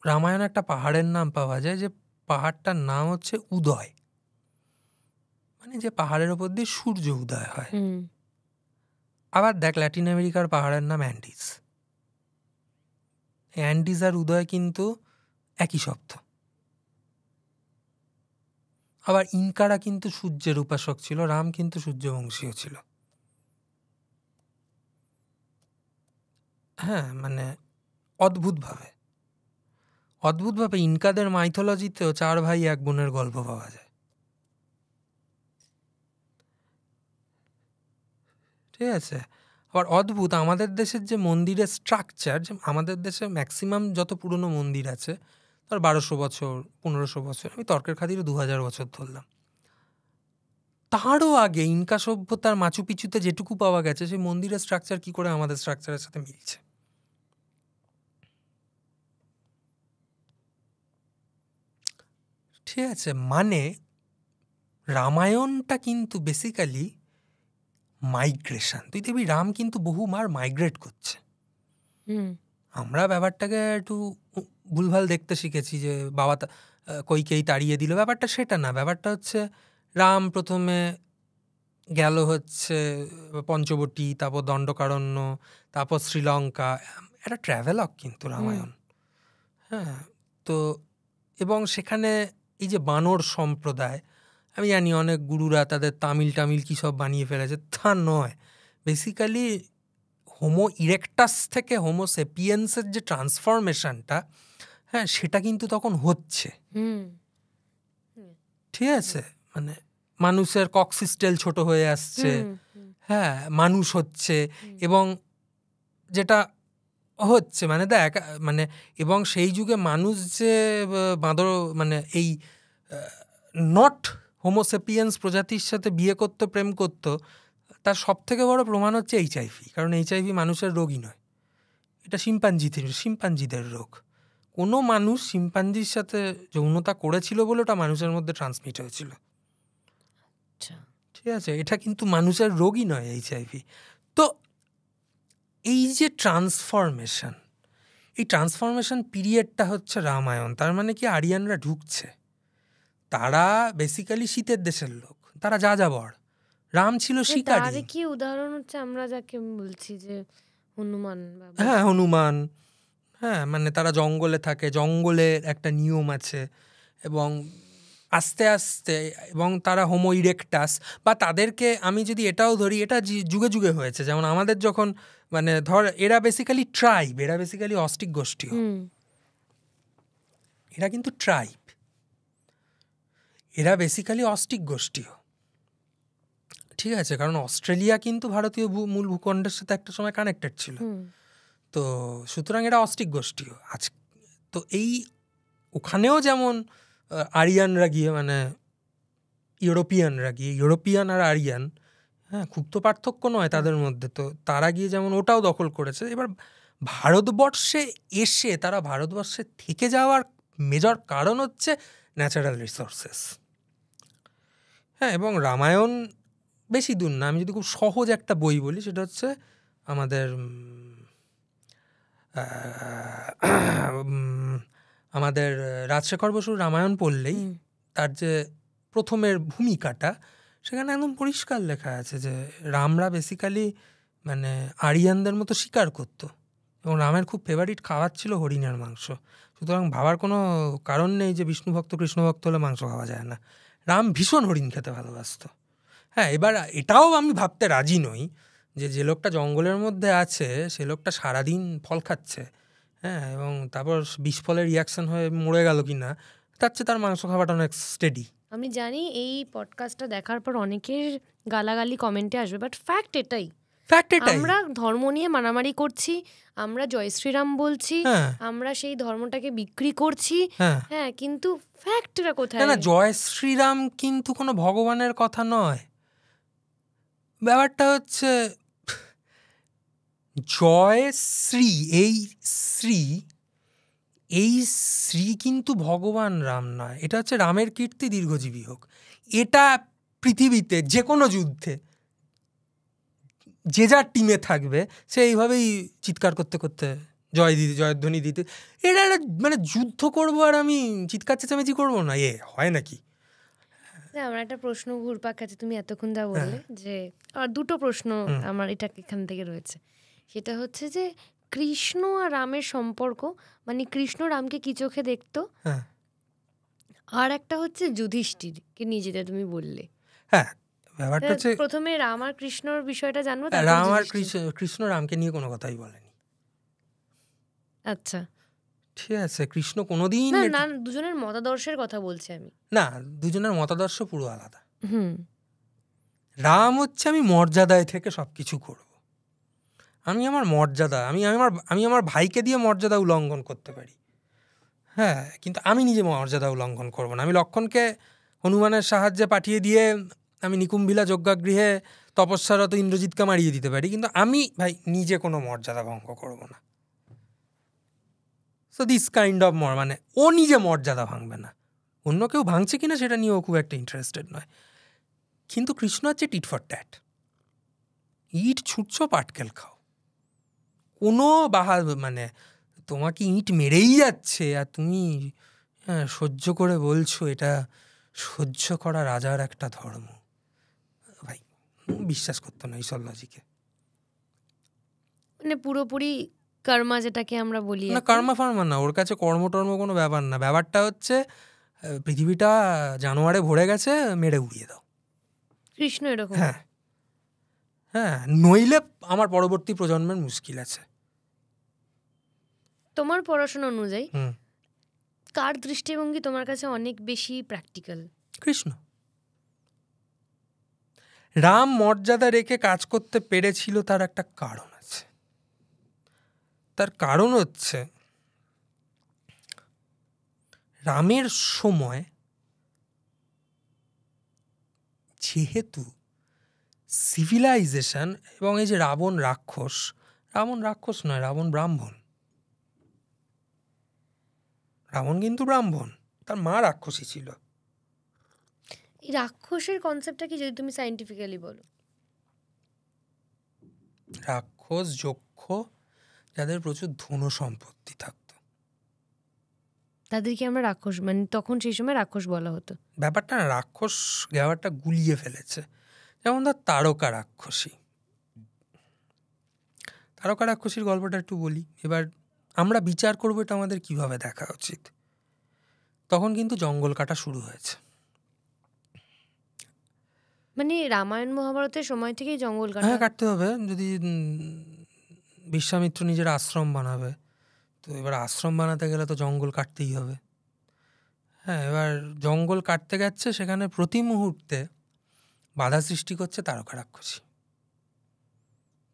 রামায়ণে একটা পাহাড়ের নাম পাওয়া যায়, যে পাহাড়টার নাম হচ্ছে উদয়, মানে যে পাহাড়ের ওপর দিয়ে সূর্য উদয় হয়। আবার দেখ, ল্যাটিন আমেরিকার পাহাড়ের নাম অ্যান্ডিজ। অ্যান্ডিজ আর উদয় কিন্তু একই শব্দ। আবার ইনকারা কিন্তু সূর্যের উপাসক ছিল, রাম কিন্তু সূর্যবংশীয় ছিল। হ্যাঁ, মানে অদ্ভুতভাবে ইনকাদের মাইথোলজিতেও 4 ভাই 1 বোনের গল্প পাওয়া যায়। ঠিক আছে, আবার অদ্ভুত, আমাদের দেশের যে মন্দিরের স্ট্রাকচার, যে আমাদের দেশে ম্যাক্সিমাম যত পুরনো মন্দির আছে, ধর 1200 বছর, 1500 বছর, আমি তর্কের খাতিরে 2000 বছর ধরলাম, তারও আগে ইনকা সভ্যতার মাচু পিচুতে যেটুকু পাওয়া গেছে, সেই মন্দিরের স্ট্রাকচার কি করে আমাদের স্ট্রাকচারের সাথে মিলছে? ঠিক আছে, মানে রামায়ণটা কিন্তু বেসিক্যালি মাইগ্রেশন। তুই দেখবি রাম কিন্তু বহুবার মাইগ্রেট করছে। আমরা ব্যাপারটাকে একটু ভুলভাল দেখতে শিখেছি যে বাবা কইকেই তাড়িয়ে দিল, ব্যাপারটা সেটা না। ব্যাপারটা হচ্ছে রাম প্রথমে গেল হচ্ছে পঞ্চবটী, তারপর দণ্ডকারণ্য, তারপর শ্রীলঙ্কা। একটা ট্র্যাভেলগ কিন্তু রামায়ণ। হ্যাঁ, তো এবং সেখানে এই যে বানর সম্প্রদায়, আমি জানি অনেক গুরুরা তাদের তামিল কী সব বানিয়ে ফেলেছে, তা নয়। বেসিক্যালি হোমো ইরেক্টাস থেকে হোমো সেপিয়েন্সের যে ট্রান্সফরমেশনটা, হ্যাঁ, সেটা কিন্তু তখন হচ্ছে। ঠিক আছে, মানে মানুষের কক্সিস্টেল ছোট হয়ে আসছে, হ্যাঁ, মানুষ হচ্ছে, এবং যেটা হচ্ছে মানে দেখ মানে, এবং সেই যুগে মানুষ যে বাঁদর মানে এই নট হোমোসেপিয়েন্স প্রজাতির সাথে বিয়ে করতো, প্রেম করতো, তার সব থেকে বড় প্রমাণ হচ্ছে এইচআইভি। কারণ এইচআইভি মানুষের রোগই নয়, এটা শিম্পাঞ্জিদের রোগ। কোনো মানুষ শিম্পাঞ্জির সাথে যৌনতা করেছিল বলে ওটা মানুষের মধ্যে ট্রান্সমিট হয়েছিল। ঠিক আছে, এটা কিন্তু মানুষের রোগই নয় এইচআইভি। তো এই যে ট্রান্সফরমেশন, এই ট্রান্সফরমেশন পিরিয়ডটা হচ্ছে রামায়ণ। তার মানে কি আরিয়ানরা ঢুকছে, তারা বেসিক্যালি শীতের দেশের লোক, তারা যাযাবর। রাম ছিল শিকারী। কি উদাহরণ হচ্ছে আমরা যাকে বলছি যে হনুমান। হ্যাঁ, হনুমান। হ্যাঁ, মানে তারা জঙ্গলে থাকে, জঙ্গলের একটা নিয়ম আছে, এবং আস্তে আস্তে, এবং তারা হোমো ইরেক্টাস, বা তাদেরকে আমি যদি এটাও ধরি, এটা যুগে যুগে হয়েছে। যেমন আমাদের যখন মানে ধর, এরা বেসিক্যালি ট্রাইব, এরা বেসিক্যালি অস্ট্রিক গোষ্ঠীয়, এরা কিন্তু ট্রাইব, এরা বেসিক্যালি অস্ট্রিক গোষ্ঠীয়। ঠিক আছে, কারণ অস্ট্রেলিয়া কিন্তু ভারতীয় মূল ভূখণ্ডের সাথে একটা সময় কানেক্টেড ছিল। তো সুতরাং এরা অস্ট্রিক গোষ্ঠীয়। আজ তো এই ওখানেও যেমন আরিয়ানরা গিয়ে মানে ইউরোপিয়ানরা গিয়ে, ইউরোপিয়ান আর আরিয়ান, হ্যাঁ, খুব তো পার্থক্য নয় তাদের মধ্যে, তো তারা গিয়ে যেমন ওটাও দখল করেছে। এবার ভারতবর্ষে এসে তারা ভারতবর্ষে থেকে যাওয়ার মেজর কারণ হচ্ছে ন্যাচারাল রিসোর্সেস। হ্যাঁ, এবং রামায়ণ বেশি দূর না, আমি যদি খুব সহজ একটা বই বলি, সেটা হচ্ছে আমাদের রাজশেখর বসুর রামায়ণ পড়লেই তার যে প্রথমের ভূমিকাটা, সেখানে একদম পরিষ্কার লেখা আছে যে রামরা বেসিক্যালি মানে আরিয়ানদের মতো শিকার করতো, এবং রামের খুব ফেভারিট খাবার ছিল হরিণের মাংস। সুতরাং ভাবার কোনো কারণ নেই যে বিষ্ণুভক্ত কৃষ্ণভক্ত হলে মাংস খাওয়া যায় না। রাম ভীষণ হরিণ খেতে ভালোবাসত। হ্যাঁ, এবার এটাও আমি ভাবতে রাজি নই যে লোকটা জঙ্গলের মধ্যে আছে, সে লোকটা সারাদিন ফল খাচ্ছে, হ্যাঁ, এবং তারপর বিষ ফলের রিয়াকশন হয়ে মরে গেল কি না, তার চেয়ে তার মাংস খাওয়াটা অনেক স্টেডি। আমি জানি এই পডকাস্টটা দেখার পর অনেকের গালাগালি কমেন্টে আসবে, বাট ফ্যাক্ট এটাই। আমরা ধর্ম নিয়ে মারামারি করছি, আমরা জয় শ্রীরাম বলছি, আমরা সেই ধর্মটাকে বিক্রি করছি, হ্যাঁ, কিন্তু ফ্যাক্টটা কোথায়? না, জয় শ্রীরাম কিন্তু কোনো ভগবানের কথা নয়। ব্যাপারটা হচ্ছে জয় শ্রী, এই শ্রী কিন্তু ভগবান রাম নয়, এটা হচ্ছে রামের কীর্তি দীর্ঘজীবী হোক। এটা পৃথিবীতে যে কোনো যুদ্ধে যে যার টিমে থাকবে সে এইভাবেই চিৎকার করতে করতে জয়ধ্বনি দিতে, এটা একটা মানে যুদ্ধ করবো আর আমি চিৎকার চেঁচামেচি করবো না, হয় নাকি? আমার একটা প্রশ্ন ঘুরপাক আছে, তুমি এতক্ষণ যা বললে, যে আর দুটো প্রশ্ন আমার এটা এখান থেকে রয়েছে। সেটা হচ্ছে যে কৃষ্ণ আর রামের সম্পর্ক, মানে কৃষ্ণ রামকে কি চোখে দেখতো, আর একটা হচ্ছে যুধিষ্ঠিরকে নিয়ে যেটা তুমি বললে। হ্যাঁ, ব্যাপারটা হচ্ছে প্রথমে রাম আর কৃষ্ণর বিষয়টা জানবো। রাম আর কৃষ্ণ রামকে নিয়ে কোনো কথাই বলেনি। আচ্ছা, ঠিক আছে, কৃষ্ণ কোনোদিন না, দুজনের মতাদর্শের কথা বলছি আমি। না, দুজনের মতাদর্শ পুরো আলাদা। রাম হচ্ছে আমি মর্যাদায় থেকে সবকিছু করব, আমি আমার মর্যাদা, আমি আমার ভাইকে দিয়ে মর্যাদা উল্লঙ্ঘন করতে পারি, হ্যাঁ, কিন্তু আমি নিজে মর্যাদা উল্লঙ্ঘন করব না। আমি লক্ষণকে হনুমানের সাহায্যে পাঠিয়ে দিয়ে আমি নিকুম্ভিলা যজ্ঞাগৃহে তপস্যারত ইন্দ্রজিৎকে মারিয়ে দিতে পারি, কিন্তু আমি ভাই নিজে কোনো মর্যাদা ভঙ্গ করব না। সো দিস কাইন্ড অফ মানে ও নিজে মর্যাদা ভাঙবে না, অন্য কেউ ভাঙছে কিনা সেটা নিয়েও খুব একটা ইন্টারেস্টেড নয়। কিন্তু কৃষ্ণ হচ্ছে টিট ফর ট্যাট, ইট ছুটছো, পাটকেল খাও, কোনো মানে তোমাকে ইট মেরেই যাচ্ছে আর তুমি সহ্য করে বলছো এটা সহ্য করা রাজার একটা ধর্ম। ভাই বিশ্বাস করতো না এইসব লজিকে। মানে পুরোপুরি কর্মা যেটাকে আমরা বলি না, কর্মা ফার্মা না, ওর কাছে কর্মটর্ম কোনো ব্যাপার না। ব্যাপারটা হচ্ছে পৃথিবীটা জানোয়ারে ভরে গেছে, মেরে উড়িয়ে দাও। কৃষ্ণ এরকম। হ্যাঁ হ্যাঁ, নইলে আমার পরবর্তী প্রজন্মের মুশকিল আছে। তোমার পড়াশোনা অনুযায়ী কার দৃষ্টিভঙ্গি তোমার কাছে অনেক বেশি প্র্যাকটিক্যাল? কৃষ্ণ। রাম মর্যাদা রেখে কাজ করতে পেরেছিল, তার একটা কারণ আছে। তার কারণ হচ্ছে রামের সময় যেহেতু সিভিলাইজেশন এবং এই যে রাবণ রাক্ষস নয়, রাবণ ব্রাহ্মণ। রাবণ কিন্তু ব্রাহ্মণ, তার মা রাক্ষসী ছিল। এই রাক্ষসের কনসেপ্টটা কি, যদি তুমি সায়েন্টিফিক্যালি বলো? রাক্ষস যক্ষ যাদের প্রচুর ধন সম্পত্তি থাকতো, তাদেরকে আমরা রাক্ষস, মানে তখন সেই সময় রাক্ষস বলা হতো। ব্যাপারটা না, রাক্ষস ব্যাপারটা গুলিয়ে ফেলেছে। যেমন ধর তারকা রাক্ষসী। তারকা রাক্ষসীর গল্পটা একটু বলি। এবার আমরা বিচার করবো এটা আমাদের কিভাবে দেখা উচিত। তখন কিন্তু জঙ্গল কাটা শুরু হয়েছে, মানে রামায়ণ মহাভারতের সময় থেকেই জঙ্গল কাটতে হবে। যদি বিশ্বামিত্র নিজের আশ্রম বানাবে, তো এবার আশ্রম বানাতে গেলে তো জঙ্গল কাটতেই হবে। হ্যাঁ, এবার জঙ্গল কাটতে গেছে, সেখানে প্রতি মুহূর্তে বাধা সৃষ্টি করছে তারকা রাক্ষসী।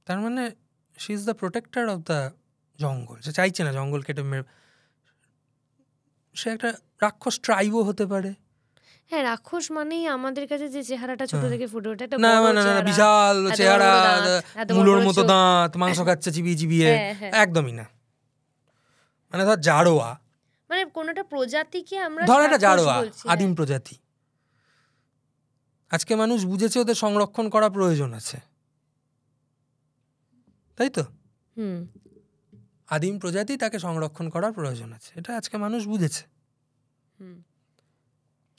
তার মানে she is the protector of the jungle. সে চাইছে না জঙ্গল কেটে সে একটা রাক্ষস ট্রাইবও হতে পারে। হ্যাঁ, রাক্ষস মানেই আমাদের কাছে যে চেহারাটা ছোট থেকে ফুটে ওঠে, না বিশাল চেহারা, মুলোর মতো দাঁত, মাংস খাচ্ছে চিবিয়ে চিবিয়ে, একদমই না। মানে ধর জারোয়া, মানে কোনটা প্রজাতিকে আমরা ধর একটা জারোয়া, আদিম প্রজাতি। আজকে মানুষ বুঝেছে ওদের সংরক্ষণ করা প্রয়োজন আছে, তাই তো? আদিম প্রজাতি, তাকে সংরক্ষণ করার প্রয়োজন আছে, এটা আজকে মানুষ বুঝেছে।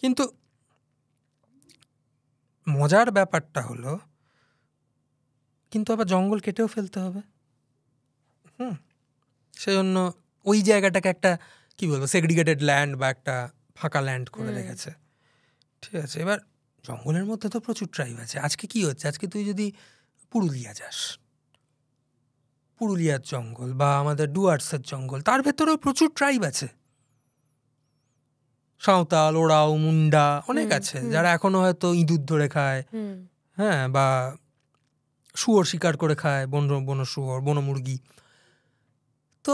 কিন্তু মজার ব্যাপারটা হলো, কিন্তু আবার জঙ্গল কেটেও ফেলতে হবে। সেজন্য ওই জায়গাটাকে একটা কি বলবো, সেগ্রিগেটেড ল্যান্ড বা একটা ফাঁকা ল্যান্ড করে রেখেছে। ঠিক আছে, এবার জঙ্গলের মধ্যে তো প্রচুর ট্রাইব আছে। আজকে কি হচ্ছে, আজকে তুই যদি পুরুলিয়া যাস, পুরুলিয়ার জঙ্গল বা আমাদের ডুয়ার্সের জঙ্গল, তার ভেতরেও প্রচুর ট্রাইব আছে। সাঁওতাল, ওরাও, মুন্ডা অনেক আছে, যারা এখনো হয়তো ইঁদুর ধরে খায়, হ্যাঁ, বা শুয়োর শিকার করে খায়, বন শুয়োর, বনমুরগি। তো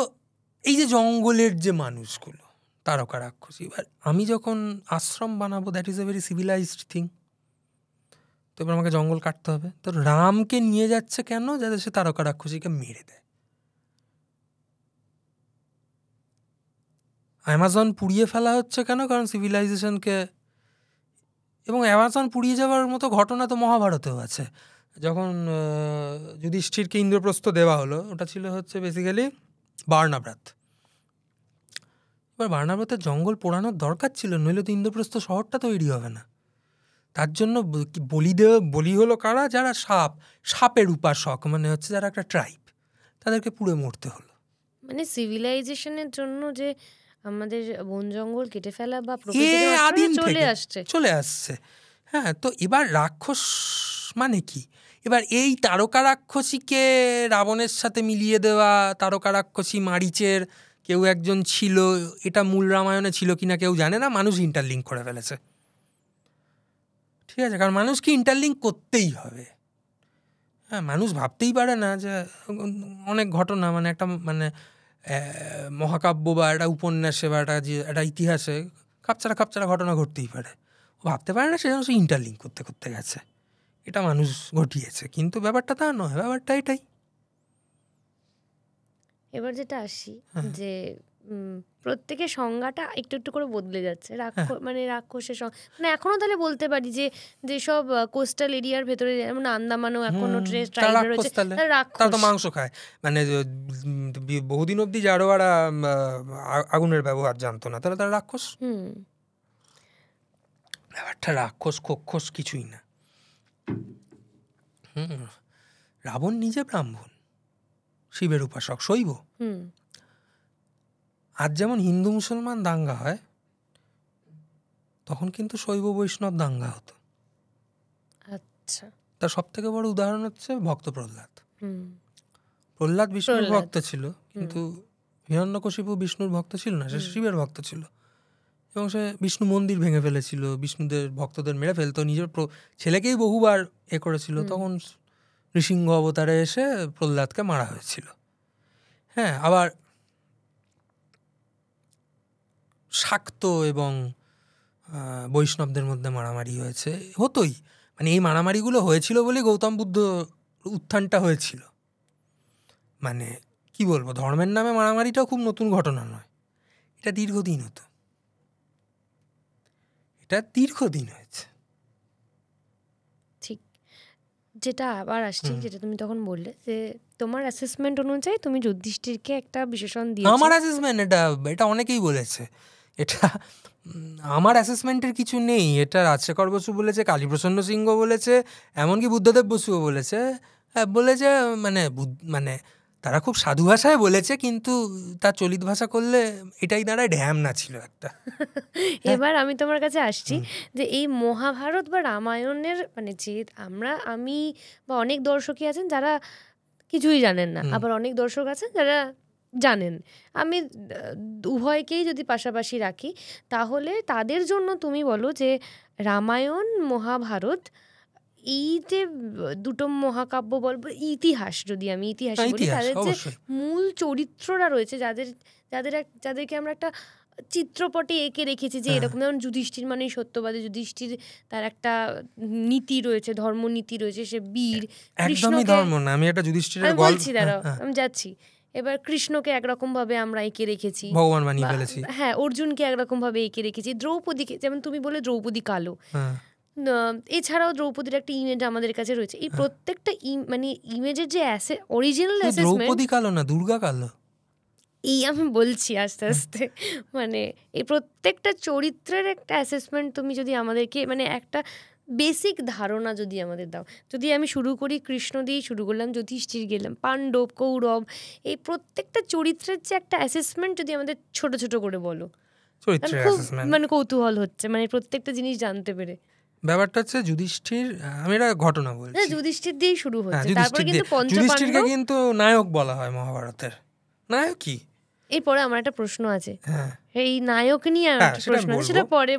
এই যে জঙ্গলের যে মানুষগুলো, তারকা রাক্ষসী, এবার আমি যখন আশ্রম বানাবো, that is a very civilised thing. তো এবার আমাকে জঙ্গল কাটতে হবে। তো রামকে নিয়ে যাচ্ছে কেন? যাতে সে তারকা রাক্ষসীকে মেরে দেয়। অ্যামাজন পুড়িয়ে ফেলা হচ্ছে কেন? কারণ সিভিলাইজেশনকে, এবং অ্যামাজন পুড়িয়ে যাওয়ার মতো ঘটনা তো মহাভারতেও আছে। যখন যুধিষ্ঠিরকে ইন্দ্রপ্রস্থ দেওয়া হলো, ওটা ছিল হচ্ছে বেসিক্যালি বার্নাব্রাত। এবার বার্নাব্রাতের জঙ্গল পোড়ানোর দরকার ছিল, নইলে তো ইন্দ্রপ্রস্থ শহরটা তৈরি হবে না। তার জন্য বলি হলো কারা? যারা সাপের উপাসক, মানে হচ্ছে যারা একটা ট্রাইব, তাদেরকে পুড়ে মরতে হলো। মানে সিভিলাইজেশনের জন্য যে আমাদের বন জঙ্গল কেটে ফেলা বা প্রকৃতির চলে আসছে। হ্যাঁ, তো এবার রাক্ষস মানে কি? এবার এই তারকা রাক্ষসীকে রাবণের সাথে মিলিয়ে দেওয়া, তারকা রাক্ষসী মারিচের কেউ একজন ছিল, এটা মূল রামায়ণে ছিল কিনা কেউ জানে না, মানুষ ইন্টারলিঙ্ক করে ফেলেছে। ঠিক আছে, কারণ মানুষকে ইন্টারলিঙ্ক করতেই হবে। হ্যাঁ, মানুষ ভাবতেই পারে না যে অনেক ঘটনা, মানে একটা মানে মহাকাব্য বা একটা উপন্যাসে বা একটা ইতিহাসে খাপছাড়া ঘটনা ঘটতেই পারে। ও ভাবতে পারে না, সেজন্য সে ইন্টারলিঙ্ক করতে করতে গেছে। এটা মানুষ ঘটিয়েছে, কিন্তু ব্যাপারটা তা নয়, ব্যাপারটা এটাই। এবার যেটা আসি, যে প্রত্যেকের সংজ্ঞাটা একটু একটু করে বদলে যাচ্ছে। হ্যাঁ মানে রাক্ষসের মানে এখনো তাহলে বলতে পারি যে যেসব কোস্টাল এরিয়ার ভেতরে যেমন আন্দামানও এখনো তারা ট্রাইবের রাক্ষস, রয়েছে, তাহলে তারা তারা তো রাক্ষস। মাংস খায়। মানে বহুদিন অব্দি জারোয়ারা আগুনের ব্যবহার জানতো না, তাহলে তারা রাক্ষস? হুম ব্যাপারটা রাক্ষস খক্ষস কিছুই না। রাবণ নিজে ব্রাহ্মণ, শিবের উপাসক, শৈব। হুম আজ যেমন হিন্দু মুসলমান দাঙ্গা হয়, তখন কিন্তু শৈব বৈষ্ণব দাঙ্গা হতো। আচ্ছা। তার সব থেকে বড় উদাহরণ হচ্ছে ভক্ত প্রহ্লাদ। হুম প্রহ্লাদ বিষ্ণুর প্রহ্লাদ। ভক্ত ছিল, কিন্তু হিরণ্যকশিপু বিষ্ণুর ভক্ত ছিল না, সে শিবের ভক্ত ছিল। এবং সে বিষ্ণু মন্দির ভেঙে ফেলেছিল, বিষ্ণুদের ভক্তদের মেরে ফেলতো, নিজের ছেলেকেই বহুবার করেছিল। তখন নৃসিংহ অবতারে এসে প্রহ্লাদকে মারা হয়েছিল। হ্যাঁ, আবার শাক্ত এবং বৈষ্ণবদের মধ্যে মারামারি হয়েছে, হতোই। মানে এই মারামারিগুলো হয়েছিল বলেই গৌতম বুদ্ধ উত্থানটা হয়েছিল। মানে কি বলবো, ধর্মের নামে মারামারিটাও খুব নতুন ঘটনা নয়, এটা দীর্ঘদিন হতো, এটা দীর্ঘদিন হয়েছে। ঠিক। যেটা আবার আসছি, যেটা তুমি তখন বললে যে তোমার অ্যাসেসমেন্ট অনুযায়ী তুমি যুধিষ্ঠিরকে একটা বিশেষণ দিয়েছো। আমার অ্যাসেসমেন্ট, এটা অনেকেই বলেছে, এটা আমার অ্যাসেসমেন্টের কিছু নেই। এটা রাজশেখর বসু বলেছে, কালীপ্রসন্ন সিংহ বলেছে, এমনকি বুদ্ধদেব বসুও বলেছে। বলেছে মানে তারা খুব সাধু ভাষায় বলেছে, কিন্তু তার চলিত ভাষা করলে এটাই দাঁড়ায় ঢ্যামনা ছিল একটা। এবার আমি তোমার কাছে আসছি যে এই মহাভারত বা রামায়ণের মানে যে আমি বা অনেক দর্শকই আছেন যারা কিছুই জানেন না, আবার অনেক দর্শক আছেন যারা জানেন। আমি উভয়কেই যদি পাশাপাশি রাখি, তাহলে তাদের জন্য তুমি বলো যে রামায়ণ মহাভারত এই যে দুটো মহাকাব্য বলবো, ইতিহাস যদি আমি ইতিহাস বলি, তাদের যে মূল চরিত্ররা রয়েছে, যাদেরকে আমরা একটা চিত্রপটে এঁকে রেখেছি যে এরকম, যেমন যুধিষ্ঠির মানে সত্যবাদী, যুধিষ্ঠির তার একটা নীতি রয়েছে, ধর্মনীতি রয়েছে, সে বীর। একদমই ধর্ম না, আমি একটা যুধিষ্ঠিরের গল্প বলছি, দাঁড়াও আমি যাচ্ছি। এবার কৃষ্ণকে একরকম ভাবে আমরা এঁকে রেখেছি, ভগবান বানিয়ে ফেলেছি। হ্যাঁ, অর্জুনকে একরকম ভাবে এঁকে রেখেছি, দ্রৌপদীকে যেমন তুমি বলে দ্রৌপদী কালো, এছাড়াও দ্রৌপদীর একটা ইমেজ আমাদের কাছে রয়েছে। এই প্রত্যেকটা মানে ইমেজের যে অরিজিনাল অ্যাসেসমেন্ট, দ্রৌপদী কালো না, দুর্গা কালো, এই আমি বলছি আস্তে আস্তে। মানে এই প্রত্যেকটা চরিত্রের একটা অ্যাসেসমেন্ট তুমি যদি আমাদেরকে, মানে একটা বেসিক ধারণা যদি আমাদের দাও। যদি আমি শুরু করি, কৃষ্ণ দিয়েই শুরু করলাম, যুধিষ্ঠির গেলাম, পাণ্ডব, কৌরব, এই প্রত্যেকটা চরিত্রের যে একটা অ্যাসেসমেন্ট যদি আমাদের ছোট ছোট করে বলো, খুব মানে কৌতূহল হচ্ছে, মানে প্রত্যেকটা জিনিস জানতে পেরে। ব্যাপারটা হচ্ছে যুধিষ্ঠির, আমি একটা ঘটনা বলছি, যুধিষ্ঠির দিয়েই শুরু হচ্ছে, তারপরে কিন্তু যুধিষ্ঠিরকে কিন্তু নায়ক বলা হয় মহাভারতের। নায়ক কি? এরপরে আমার একটা প্রশ্ন আছে, এই নায়ক নিয়ে প্রশ্ন আছে, সেটা পরে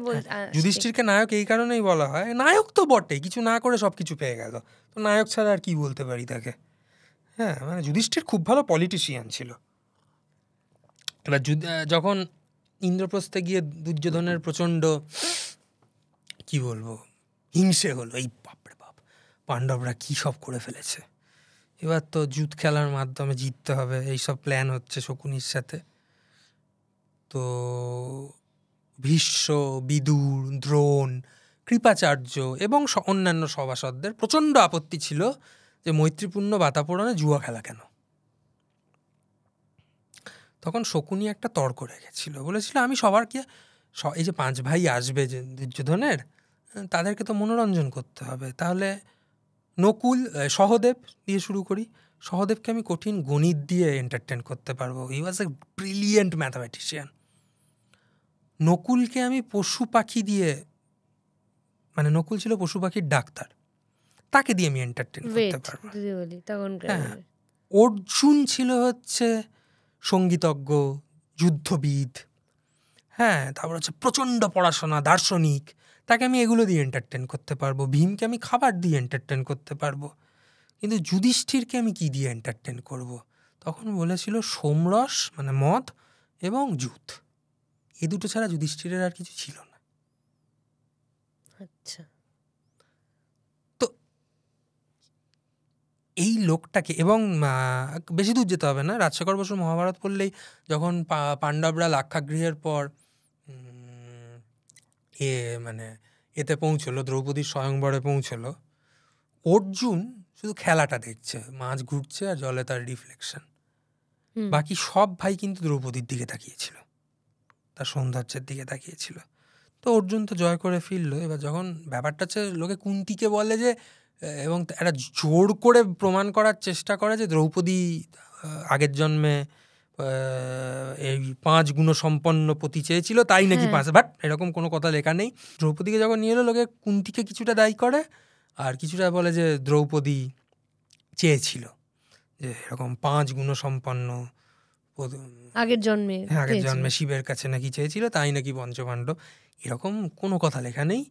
যুধিষ্ঠিরকে নায়ক এই কারণেই বলা হয়, নায়ক তো বটে, কিছু না করে সবকিছু পেয়ে গেল, তো নায়ক ছাড়া আর কি বলতে পারি তাকে। হ্যাঁ, মানে যুধিষ্ঠির খুব ভালো পলিটিশিয়ান ছিল। এবার যখন ইন্দ্রপ্রস্থে গিয়ে দুর্যোধনের প্রচণ্ড কি বলবো হিংসে হলো, এই বাপরে বাপ পাণ্ডবরা কি সব করে ফেলেছে, এবার তো যুদ্ধ খেলার মাধ্যমে জিততে হবে, এইসব প্ল্যান হচ্ছে শকুনির সাথে। তো ভীষ্ম, বিদুর, দ্রোণ, কৃপাচার্য এবং অন্যান্য সভাসদদের প্রচণ্ড আপত্তি ছিল যে মৈত্রীপূর্ণ বাতাপড়নে জুয়া খেলা কেন। তখন শকুনি একটা তর্ক রেখেছিল, বলেছিল আমি সবারকে, এই যে 5 ভাই আসবে যে দুর্যোধনের, তাদেরকে তো মনোরঞ্জন করতে হবে, তাহলে নকুল, সহদেব দিয়ে শুরু করি, সহদেবকে আমি কঠিন গণিত দিয়ে এন্টারটেন করতে পারবো, হি ওয়াজ এ ব্রিলিয়েন্ট ম্যাথামেটিশিয়ান। নকুলকে আমি পশু পাখি দিয়ে, মানে নকুল ছিল পশু পাখির ডাক্তার, তাকে দিয়ে আমি এন্টারটেন করতে পারবো। অর্জুন ছিল হচ্ছে সঙ্গীতজ্ঞ, যুদ্ধবিদ, হ্যাঁ, তারপর হচ্ছে প্রচণ্ড পড়াশোনা, দার্শনিক, তাকে আমি এগুলো দিয়ে এন্টারটেন করতে পারবো। ভীমকে আমি খাবার দিয়ে এন্টারটেন করতে পারবো, কিন্তু যুধিষ্ঠিরকে আমি কি দিয়ে এন্টারটেন করব? তখন বলেছিল সোমরস মানে মদ এবং যুদ্ধ, এই দুটো ছাড়া যুধিষ্ঠিরের আর কিছু ছিল না। আচ্ছা, তো এই লোকটাকে, এবং বেশি দূর যেতে হবে না, রাজশেখর বসুর মহাভারত পড়লেই যখন পাণ্ডবরা লাক্ষাগৃহের পর মানে এতে পৌঁছলো, দ্রৌপদীর স্বয়ংবরে পৌঁছলো, অর্জুন শুধু খেলাটা দেখছে, মাছ ঘুরছে আর জলে তার রিফ্লেকশন। বাকি সব ভাই কিন্তু দ্রৌপদীর দিকে তাকিয়েছিল, তার সৌন্দর্যের দিকে তাকিয়েছিল। তো অর্জুন তো জয় করে ফিরলো। এবার যখন ব্যাপারটা হচ্ছে লোকে কুন্তিকে বলে যে, এবং একটা জোর করে প্রমাণ করার চেষ্টা করে যে দ্রৌপদী আগের জন্মে এই 5 গুণসম্পন্ন পতি চেয়েছিল, তাই নাকি 5, বাট এরকম কোনো কথা লেখা নেই। দ্রৌপদীকে যখন নিয়ে এলো, লোকে কুন্তিকে কিছুটা দায়ী করে আর কিছুটা বলে যে দ্রৌপদী চেয়েছিল যে এরকম 5 গুণসম্পন্ন, আগের জন্মে শিবের কাছে নাকি চেয়েছিল, তাই নাকি পঞ্চপাণ্ডব। এরকম কোনো কথা লেখা নেই।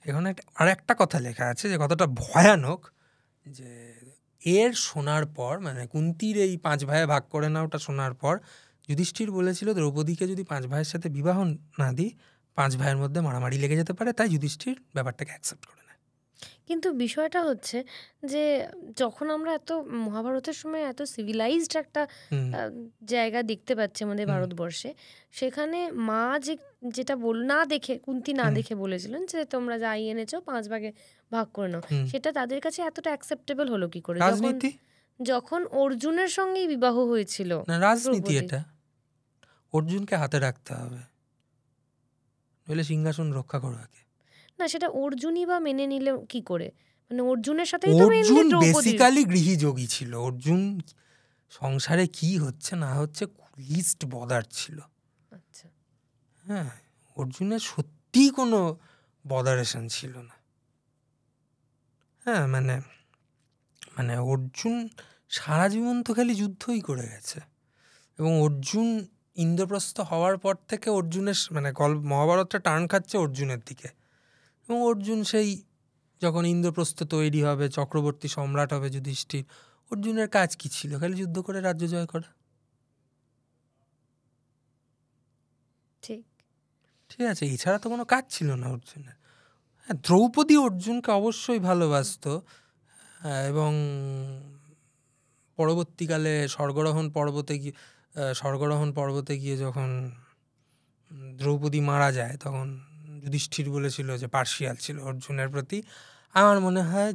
এখানে আর একটা কথা লেখা আছে যে কথাটা ভয়ানক, যে এর শোনার পর, মানে কুন্তির এই 5 ভাইয়ে ভাগ করে না ওটা শোনার পর, যুধিষ্ঠির বলেছিল দ্রৌপদীকে যদি 5 ভাইয়ের সাথে বিবাহ না দিই 5 ভাইয়ের মধ্যে মারামারি লেগে যেতে পারে, তাই যুধিষ্ঠির ব্যাপারটাকে অ্যাকসেপ্ট করে নেয়। কিন্তু বিষয়টা হচ্ছে যে যখন আমরা এত মহাভারতের সময় এত সিভিলাইজড একটা জায়গা দেখতে পাচ্ছি আমাদের ভারতবর্ষে, সেখানে মা যেটা না দেখে, কুন্তি না দেখে বলেছিলেন যে তোমরা যাই এনেছো 5 ভাগে ভাগ করে নাও, সেটা তাদের কাছে এতটা অ্যাকসেপ্টেবল হলো কি করে? যখন অর্জুনের সঙ্গেই বিবাহ হয়েছিল। রাজনীতি এটা, অর্জুনকে হাতে রাখতে হবে, নইলে সিংহাসন রক্ষা করবে কে? না, সেটা অর্জুনই বা মেনে নিলে কি করে? মানে অর্জুনের সাথে অর্জুন বেসিক্যালি গৃহীযোগী ছিল। অর্জুন সংসারে কি হচ্ছে না হচ্ছে লিস্ট বদার ছিল। আচ্ছা, হ্যাঁ, অর্জুনের সত্যি কোনো বদারেশন ছিল না। হ্যাঁ, মানে অর্জুন সারা জীবন তো খালি যুদ্ধই করে গেছে, এবং অর্জুন ইন্দ্রপ্রস্থ হওয়ার পর থেকে অর্জুনের মানে মহাভারতটা টার্ন খাচ্ছে অর্জুনের দিকে। এবং অর্জুন সেই যখন ইন্দ্রপ্রস্থ তৈরি হবে, চক্রবর্তী সম্রাট হবে যুধিষ্ঠির, অর্জুনের কাজ কি ছিল? খালি যুদ্ধ করে রাজ্য জয় করা। ঠিক আছে, এছাড়া তো কোনো কাজ ছিল না অর্জুনের। হ্যাঁ, দ্রৌপদী অর্জুনকে অবশ্যই ভালোবাসত, এবং পরবর্তীকালে স্বর্গরোহণ পর্বতে গিয়ে যখন দ্রৌপদী মারা যায়, তখন যুধিষ্ঠির বলেছিল যে পার্শিয়াল ছিল অর্জুনের প্রতি। আমার মনে হয়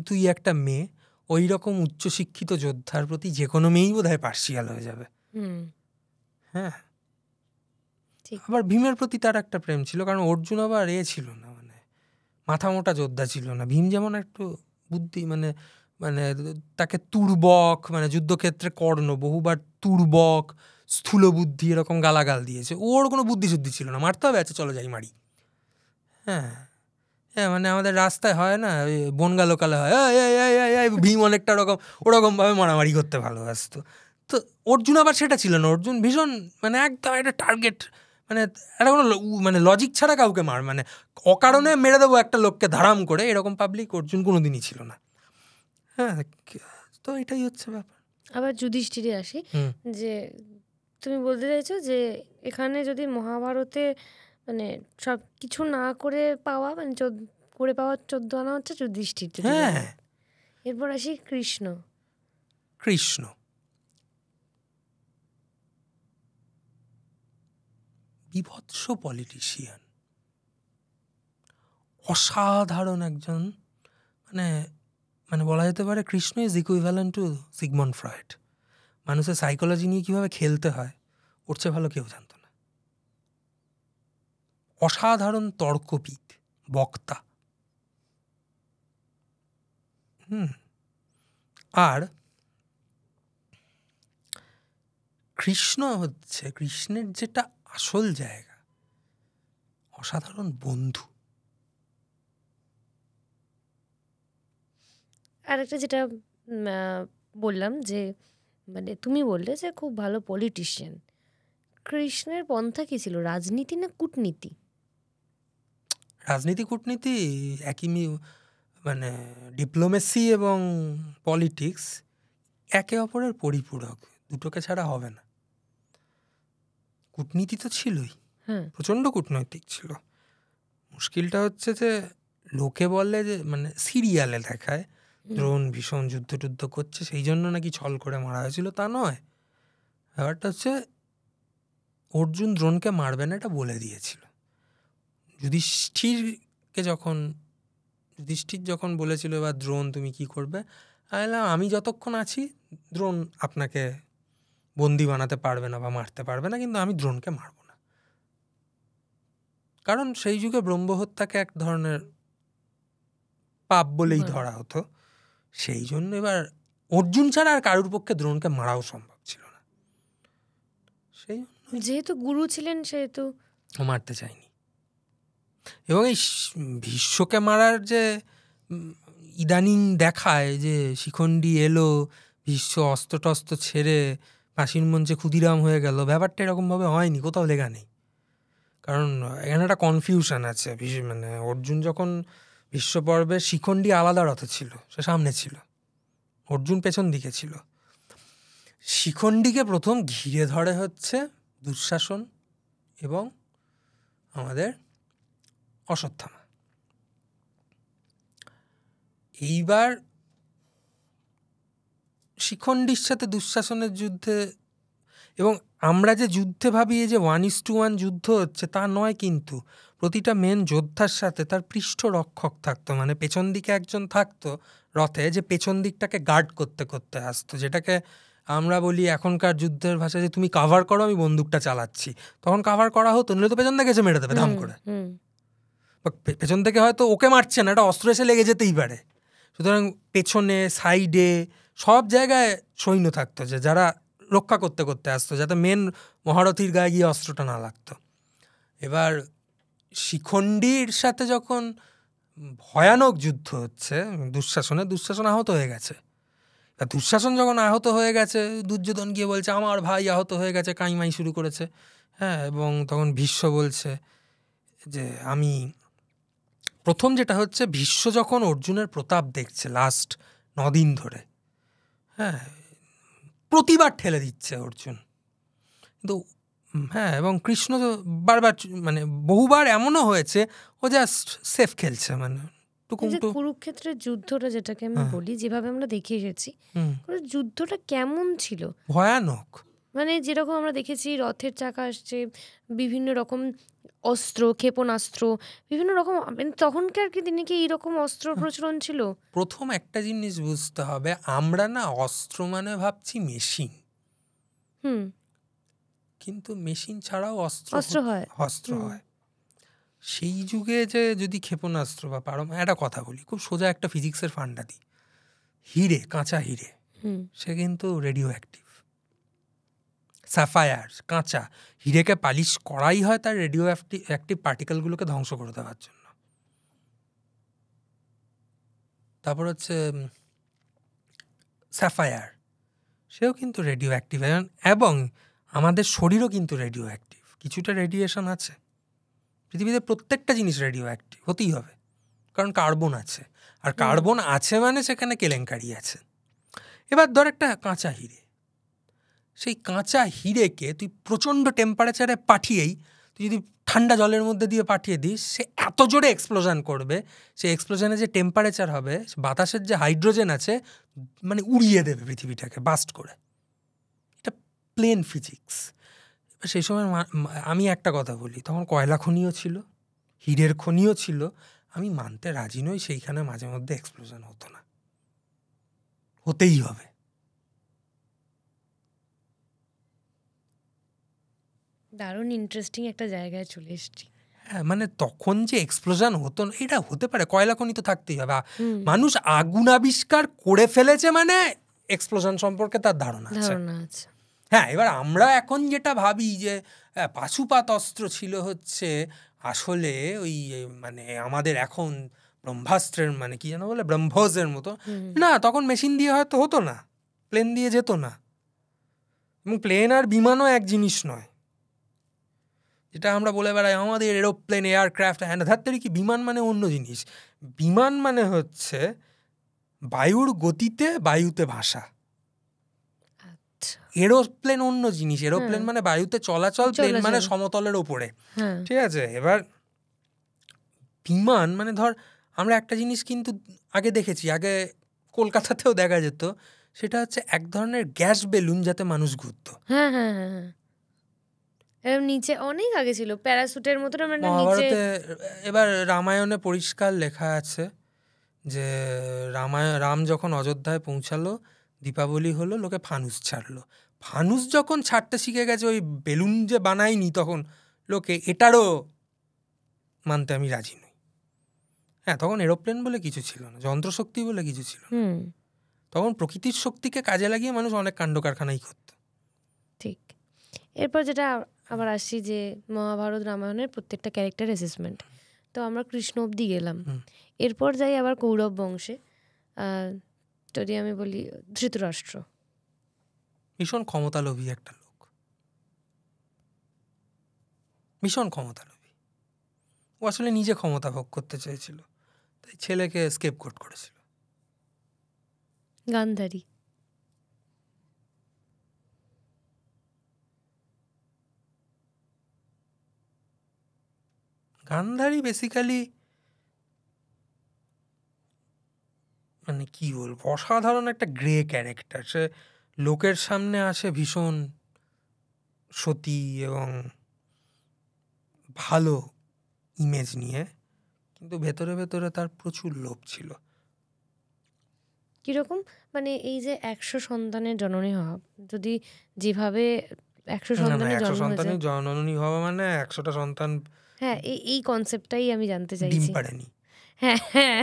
তুই একটা মেয়ে, ওই রকম উচ্চশিক্ষিত যোদ্ধার প্রতি যে কোনো মেয়েই বোধহয় পার্শিয়াল হয়ে যাবে। হ্যাঁ, আবার ভীমের প্রতি তার একটা প্রেম ছিল, কারণ অর্জুন আবার ছিল না, মানে মাথা মোটা যোদ্ধা ছিল না। ভীম যেমন একটু বুদ্ধি, মানে তাকে তুর্বক, মানে যুদ্ধক্ষেত্রে কর্ণ বহুবার তুর্বক, স্থূল বুদ্ধি এরকম গালাগাল দিয়েছে। ওর কোনো বুদ্ধি শুদ্ধি ছিল না, মারতে হবে, আচ্ছা চলো যাই মারি। হ্যাঁ, মানে আমাদের রাস্তায় হয় না, বনগা লোকালে হয়, ভীম অনেকটা ওরকমভাবে মারামারি করতে ভালোবাসতো। তো অর্জুন আবার সেটা ছিল না। অর্জুন ভীষণ মানে একদম একটা টার্গেট, মানে একটা কোনো মানে লজিক ছাড়া কাউকে মানে অকারণে মেরে দেবো একটা লোককে ধারাম করে, এরকম পাবলিক অর্জুন কোনোদিনই ছিল না। হ্যাঁ, তো এটাই হচ্ছে ব্যাপার। আবার যুধিষ্ঠিরে আসি, যে তুমি বলতে চাইছো যে এখানে যদি মহাভারতে মানে সব কিছু না করে পাওয়া, মানে করে পাওয়া 14 আনা হচ্ছে যুধিষ্ঠির। হ্যাঁ, এরপর আসি কৃষ্ণ। বিভৎস পলিটিশিয়ান, অসাধারণ একজন, মানে বলা যেতে পারে Krishna is equivalent to Sigmund Freud. মানুষের সাইকোলজি নিয়ে কিভাবে খেলতে হয় ওর চেয়ে ভালো কেউ জানতো না। অসাধারণ তর্কবিদ, বক্তা। আর কৃষ্ণের যেটা আসল জায়গা, অসাধারণ বন্ধু। আর একটা যেটা বললাম যে মানে তুমি বললে যে খুব ভালো পলিটিশিয়ান, কৃষ্ণের পন্থা কি ছিল? রাজনীতি না কূটনীতি? রাজনীতি কূটনীতি একই, মানে ডিপ্লোমেসি এবং পলিটিক্স একে অপরের পরিপূরক, দুটোকে ছাড়া হবে না। কূটনীতি তো ছিলই, প্রচণ্ড কূটনৈতিক ছিল। মুশকিলটা হচ্ছে যে লোকে বলে যে, মানে সিরিয়ালে দেখায় দ্রোণ ভীষণ যুদ্ধ করছে সেই জন্য নাকি ছল করে মারা হয়েছিল, তা নয়। ব্যাপারটা হচ্ছে অর্জুন দ্রোণকে মারবে না, এটা বলে দিয়েছিল। যুধিষ্ঠির যখন বলেছিল এবার দ্রোণ তুমি কি করবে, আমি যতক্ষণ আছি দ্রোণ আপনাকে বন্দি বানাতে পারবে না বা মারতে পারবে না, কিন্তু আমি দ্রোণকে মারব না। কারণ সেই যুগে ব্রহ্মহত্যাকে এক ধরনের পাপ বলেই ধরা হতো। সেই জন্য এবার অর্জুন ছাড়া আর কারুর পক্ষে দ্রোণকে মারাও সম্ভব ছিল না। সেই যেহেতু গুরু ছিলেন সেহেতু মারতে চাইনি। এবং এই ভীষ্মকে মারার যে ইদানিং দেখায় যে শিখণ্ডী এলো, ভীষ্ম অস্ত্র টস্ত্র ছেড়ে ফাঁসির মঞ্চে ক্ষুদিরাম হয়ে গেল, ব্যাপারটা এরকমভাবে হয়নি, কোথাও লেখা নেই। কারণ এখানে একটা কনফিউশন আছে। মানে অর্জুন যখন ভীষ্ম পর্বে শিখণ্ডী আলাদা রথে ছিল, সে সামনে ছিল, অর্জুন পেছন দিকে ছিল। শিখণ্ডীকে প্রথম ঘিরে ধরে হচ্ছে দুঃশাসন এবং আমাদের অশ্বত্থামা। এইবার শিখণ্ডীর সাথে দুঃশাসনের যুদ্ধে, এবং আমরা যে যুদ্ধে ভাবি যে 1:1 যুদ্ধ হচ্ছে তা নয়, কিন্তু প্রতিটা মেন যোদ্ধার সাথে তার পৃষ্ঠ রক্ষক থাকতো, মানে পেছন দিকে একজন থাকতো রথে, যে পেছন দিকটাকে গার্ড করতে করতে আসতো, যেটাকে আমরা বলি এখনকার যুদ্ধের ভাষায় যে তুমি কাভার করো, আমি বন্দুকটা চালাচ্ছি। তখন কাভার করা হতো, নইলে তো পেছন থেকে এসে মেরে দেবে ধাম করে। পেছন থেকে হয়তো ওকে মারছে না, একটা অস্ত্র এসে লেগে যেতেই পারে। সুতরাং পেছনে, সাইডে, সব জায়গায় সৈন্য থাকতো যে যারা রক্ষা করতে করতে আসতো, যাতে মেন মহারথীর গায়ে গিয়ে অস্ত্রটা না লাগতো। এবার শিখণ্ডীর সাথে যখন ভয়ানক যুদ্ধ হচ্ছে দুঃশাসন আহত হয়ে গেছে। দুঃশাসন যখন আহত হয়ে গেছে, দুর্যোধন গিয়ে বলছে আমার ভাই আহত হয়ে গেছে, কাইমাই শুরু করেছে। হ্যাঁ, এবং তখন ভীষ্ম বলছে যে আমি প্রথম যেটা হচ্ছে, ভীষ্ম যখন অর্জুনের প্রতাপ দেখছে লাস্ট 9 দিন ধরে, হ্যাঁ, প্রতিবার ঠেলে দিচ্ছে অর্জুন, কিন্তু হ্যাঁ, এবং কৃষ্ণ তো বারবার, মানে বহুবার এমনও হয়েছে ও জাস্ট সেফ খেলছে, মানে কুরুক্ষেত্রের যুদ্ধটা যেটাকে আমি বলি, যেভাবে আমরা দেখে এসেছি, যুদ্ধটা কেমন ছিল? ভয়ানক। মানে যেরকম আমরা দেখেছি রথের চাকা আসছে, বিভিন্ন রকম অস্ত্র, ক্ষেপণাস্ত্র, বিভিন্ন রকম, তখনকার কি দিনে কি এইরকম অস্ত্র প্রচলন ছিল? প্রথম একটা জিনিস বুঝতে হবে, আমরা না অস্ত্র মানে ভাবছি মেশিন, কিন্তু মেশিন ছাড়াও অস্ত্র হয়। সেই যুগে যে যদি ক্ষেপণাস্ত্র বা একটা কথা বলি, খুব সোজা একটা ফিজিক্সের ফান্ডা দিই, হিরে, কাঁচা হিরে, সে কিন্তু রেডিও অ্যাক্টিভ। স্যাফায়ার, কাঁচা হিরেকে পালিশ করাই হয় তার রেডিও অ্যাক্টিভ পার্টিকেলগুলোকে ধ্বংস করে দেওয়ার জন্য। তারপর হচ্ছে স্যাফায়ার, সেও কিন্তু রেডিও অ্যাক্টিভ, এবং আমাদের শরীরও কিন্তু রেডিও অ্যাক্টিভ, কিছুটা রেডিয়েশন আছে। পৃথিবীতে প্রত্যেকটা জিনিস রেডিও অ্যাক্টিভ হতেই হবে, কারণ কার্বন আছে, আর কার্বন আছে মানে সেখানে কেলেঙ্কারি আছে। এবার ধর একটা কাঁচা হিরে, সেই কাঁচা হিরেকে তুই প্রচণ্ড টেম্পারেচারে পাঠিয়েই, তুই যদি ঠান্ডা জলের মধ্যে দিয়ে পাঠিয়ে দিস, সে এত জোরে এক্সপ্লোশন করবে, সেই এক্সপ্লোশনে যে টেম্পারেচার হবে, বাতাসের যে হাইড্রোজেন আছে, মানে উড়িয়ে দেবে পৃথিবীটাকে বাস্ট করে। এটা প্লেন ফিজিক্স। সেই সময় আমি একটা কথা বলি, তখন কয়লা খনিও ছিল, হীরের খনিও ছিল, আমি মানতে রাজি নই সেইখানে মাঝে মধ্যে এক্সপ্লোশন হতো না, হতেই হবে। দারুণ ইন্টারেস্টিং একটা জায়গায় চলে এসেছি। হ্যাঁ, মানে তখন যে এক্সপ্লোশন হতো না, এটা হতে পারে, কয়লা খনি তো থাকতেই হবে। মানুষ আগুন আবিষ্কার করে ফেলেছে মানে এক্সপ্লোশন সম্পর্কে তার ধারণা আছে। হ্যাঁ, এবার আমরা এখন যেটা ভাবি যে পাশুপাত অস্ত্র ছিল হচ্ছে আসলে ওই, মানে আমাদের এখন ব্রহ্মাস্ত্রের, মানে কি যেন বলে, ব্রহ্মোসের মতো না, তখন মেশিন দিয়ে হয়তো হতো না, প্লেন দিয়ে যেত না, এবং প্লেন আর বিমানও এক জিনিস নয়। যেটা আমরা বলে বেড়াই আমাদের এরোপ্লেন, এয়ারক্রাফট, হ্যাঁ, ধাত্তারি কি, বিমান মানে অন্য জিনিস। বিমান মানে হচ্ছে বায়ুর গতিতে বায়ুতে ভাসা। এরোপ্লেন অন্য জিনিস, এরোপ্লেন মানে বায়ুতে চলাচল, প্লেন মানে সমতলের ওপরে, ঠিক আছে। এবার বিমান মানে ধর, আমরা একটা জিনিস কিন্তু আগে দেখেছি, আগে কলকাতাতেও দেখা যেত, সেটা হচ্ছে এক ধরনের গ্যাস বেলুন যাতে মানুষ ঘুরতো। হ্যাঁ হ্যাঁ হ্যাঁ হ্যাঁ, এরকম নিচে অনেক আগে ছিল প্যারাসুটের মতো নিচে। মহাভারতে এবার রামায়ণে পরিষ্কার লেখা আছে যে রাম যখন অযোধ্যায় পৌঁছালো, দীপাবলি হলো, লোকে ফানুস ছাড়লো। ফানুস যখন ছাড়তে শিখে গেছে, ওই বেলুন যে বানায়নি তখন লোকে, এটারও মানতে আমি রাজি নই। হ্যাঁ, তখন এরোপ্লেন বলে কিছু ছিল না, যন্ত্রশক্তি বলে কিছু ছিল না, তখন প্রকৃতির শক্তিকে কাজে লাগিয়ে মানুষ অনেক কাণ্ড কারখানাই করত। ঠিক। এরপর যেটা আবার আসছি যে মহাভারত রামায়ণের প্রত্যেকটা ক্যারেক্টার অ্যাসেসমেন্ট, তো আমরা কৃষ্ণ অব্দি গেলাম, এরপর যাই আবার কৌরব বংশে। যদি আমি বলি ধৃতরাষ্ট্র, ভীষণ ক্ষমতালোভী একটা লোক, ভীষণ ক্ষমতালোভী। ও আসলে নিজে ক্ষমতা ভোগ করতে চেয়েছিল, তাই ছেলেকে স্কেপগোট করেছিল। গান্ধারী, গান্ধারী বেসিক্যালি মানে কি বলবো, অসাধারণ একটা গ্রে ক্যারেক্টার। সে লোকের সামনে আসে ভীষণ সতী এবং ভালো ইমেজ নিয়ে, কিন্তু ভেতরে ভেতরে তার প্রচুর লোভ ছিল। কিরকম মানে এই যে 100 সন্তানের জননী হওয়া, যদি যেভাবে 100 সন্তানের জননী হওয়া মানে 100টা সন্তান, হ্যাঁ এই কনসেপ্টটাই আমি জানতে চাইছি। ডিম পাড়েনি। হ্যাঁ হ্যাঁ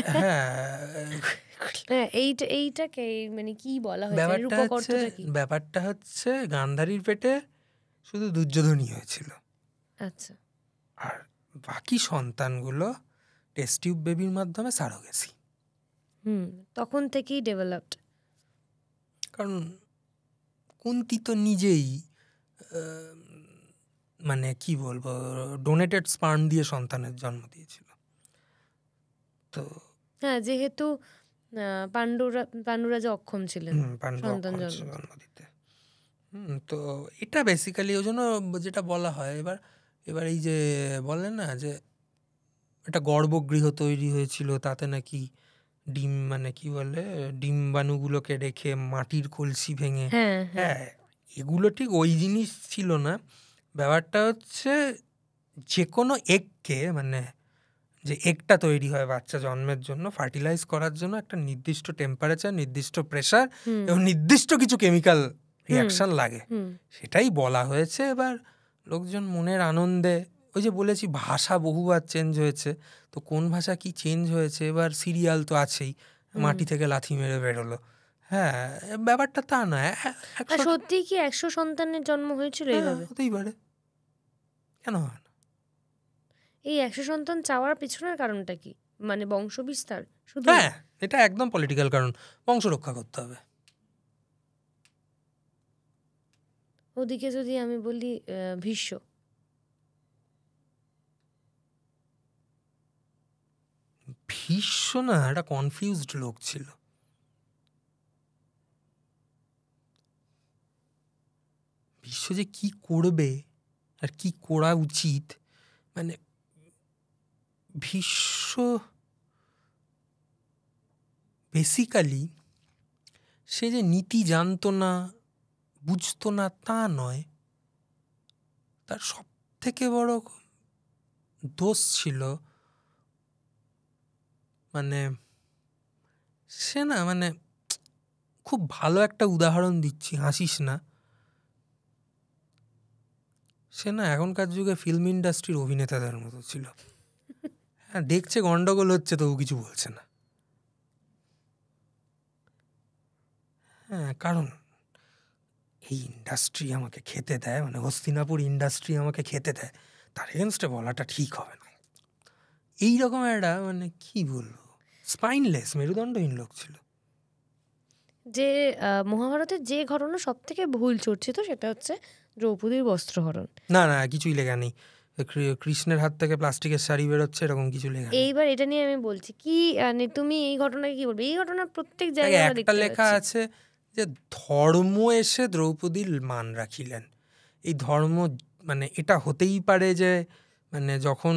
হ্যাঁ, এইটাকে মানে কি বলা হয়েছে, রূপক অর্থটা কি? ব্যাপারটা হচ্ছে গান্ধারীর পেটে শুধু দুর্যোধনই হয়েছিল, আচ্ছা, আর বাকি সন্তানগুলো টেস্ট টিউব বেবির মাধ্যমে সারোগেসি। তখন থেকেই ডেভেলপড। কারণ কুন্তী তো নিজেই মানে কি বলবো, ডোনেটেড স্পার্ম দিয়ে সন্তানের জন্ম দিয়েছিল। তো হ্যাঁ, যেহেতু পাণ্ডুরা যে অক্ষম ছিলেন সন্তান জন্ম দিতে, তো এটা বেসিক্যালি ওই জন্য যেটা বলা হয়। এবার এই যে বলে না যে একটা গর্ভগৃহ তৈরি হয়েছিল, তাতে নাকি ডিম মানে কি বলে ডিম্বাণুগুলোকে রেখে মাটির কলসি ভেঙে, হ্যাঁ এগুলো ঠিক ওই জিনিস ছিল না। ব্যাপারটা হচ্ছে যে কোনো এগকে, মানে যে এগটা তৈরি হয় বাচ্চা জন্মের জন্য, ফার্টিলাইজ করার জন্য একটা নির্দিষ্ট টেম্পারেচার, নির্দিষ্ট প্রেশার এবং নির্দিষ্ট কিছু কেমিক্যাল রিয়াকশন লাগে, সেটাই বলা হয়েছে। এবার লোকজন মনের আনন্দে, ওই যে বলেছি ভাষা বহুবার চেঞ্জ হয়েছে, তো কোন ভাষা কি চেঞ্জ হয়েছে, এবার সিরিয়াল তো আছেই, মাটি থেকে লাথি মেরে বেরোলো। হ্যাঁ, ব্যাপারটা তা নয়। সত্যি কি 100 সন্তানের জন্ম হয়েছিল এইভাবে? হতেই পারে, কেন হয় না? এই 100 সন্তান চাওয়ার পিছনের কারণটা কি? মানে বংশ বিস্তার শুধু? হ্যাঁ, এটা একদম পলিটিক্যাল কারণ, বংশ রক্ষা করতে হবে। ওদিকে যদি আমি বলি ভীষ্ম, ভীষ্ম না একটা কনফিউজড লোক ছিল। ভীষ্ম যে কি করবে আর কি করা উচিত, মানে ভীষ্ম বেসিক্যালি সে যে নীতি জানতো না, বুঝতো না তা নয়, তার সব থেকে বড় দোষ ছিল মানে সে না, মানে খুব ভালো একটা উদাহরণ দিচ্ছি, হাসিস না, সে না এখনকার যুগে ফিল্ম ইন্ডাস্ট্রির অভিনেতাদের মতো ছিল। হ্যাঁ, দেখছে গন্ডগোল হচ্ছে তবু কিছু বলছে না। হ্যাঁ, কারণ এই ইন্ডাস্ট্রি আমাকে খেতে দেয়, মানে হস্তিনাপুর ইন্ডাস্ট্রি আমাকে খেতে দেয়, তার এগেনস্টে বলাটা ঠিক হবে না। এইরকম একটা মানে কি বলবো, স্পাইনলেস, মেরুদণ্ডহীন লোক ছিল। যে মহাভারতের যে ঘটনা সব থেকে ভুল চর্চিত সেটা হচ্ছে দ্রৌপদীর বস্ত্রহরণ। না না, কিছুই লেখা নেই। কৃষ্ণের হাত থেকে প্লাস্টিকের শাড়ি বেরোচ্ছে, এরকম কিছু লেখা নেই। এইবার এটা নিয়ে আমি বলছি কি, মানে তুমি এই ঘটনাকে কি বলবে? এই ঘটনা প্রত্যেক জায়গায় একটা লেখা আছে যে ধর্ম এসে দ্রৌপদীর মান রাখিলেন। এই ধর্ম মানে এটা হতেই পারে যে মানে যখন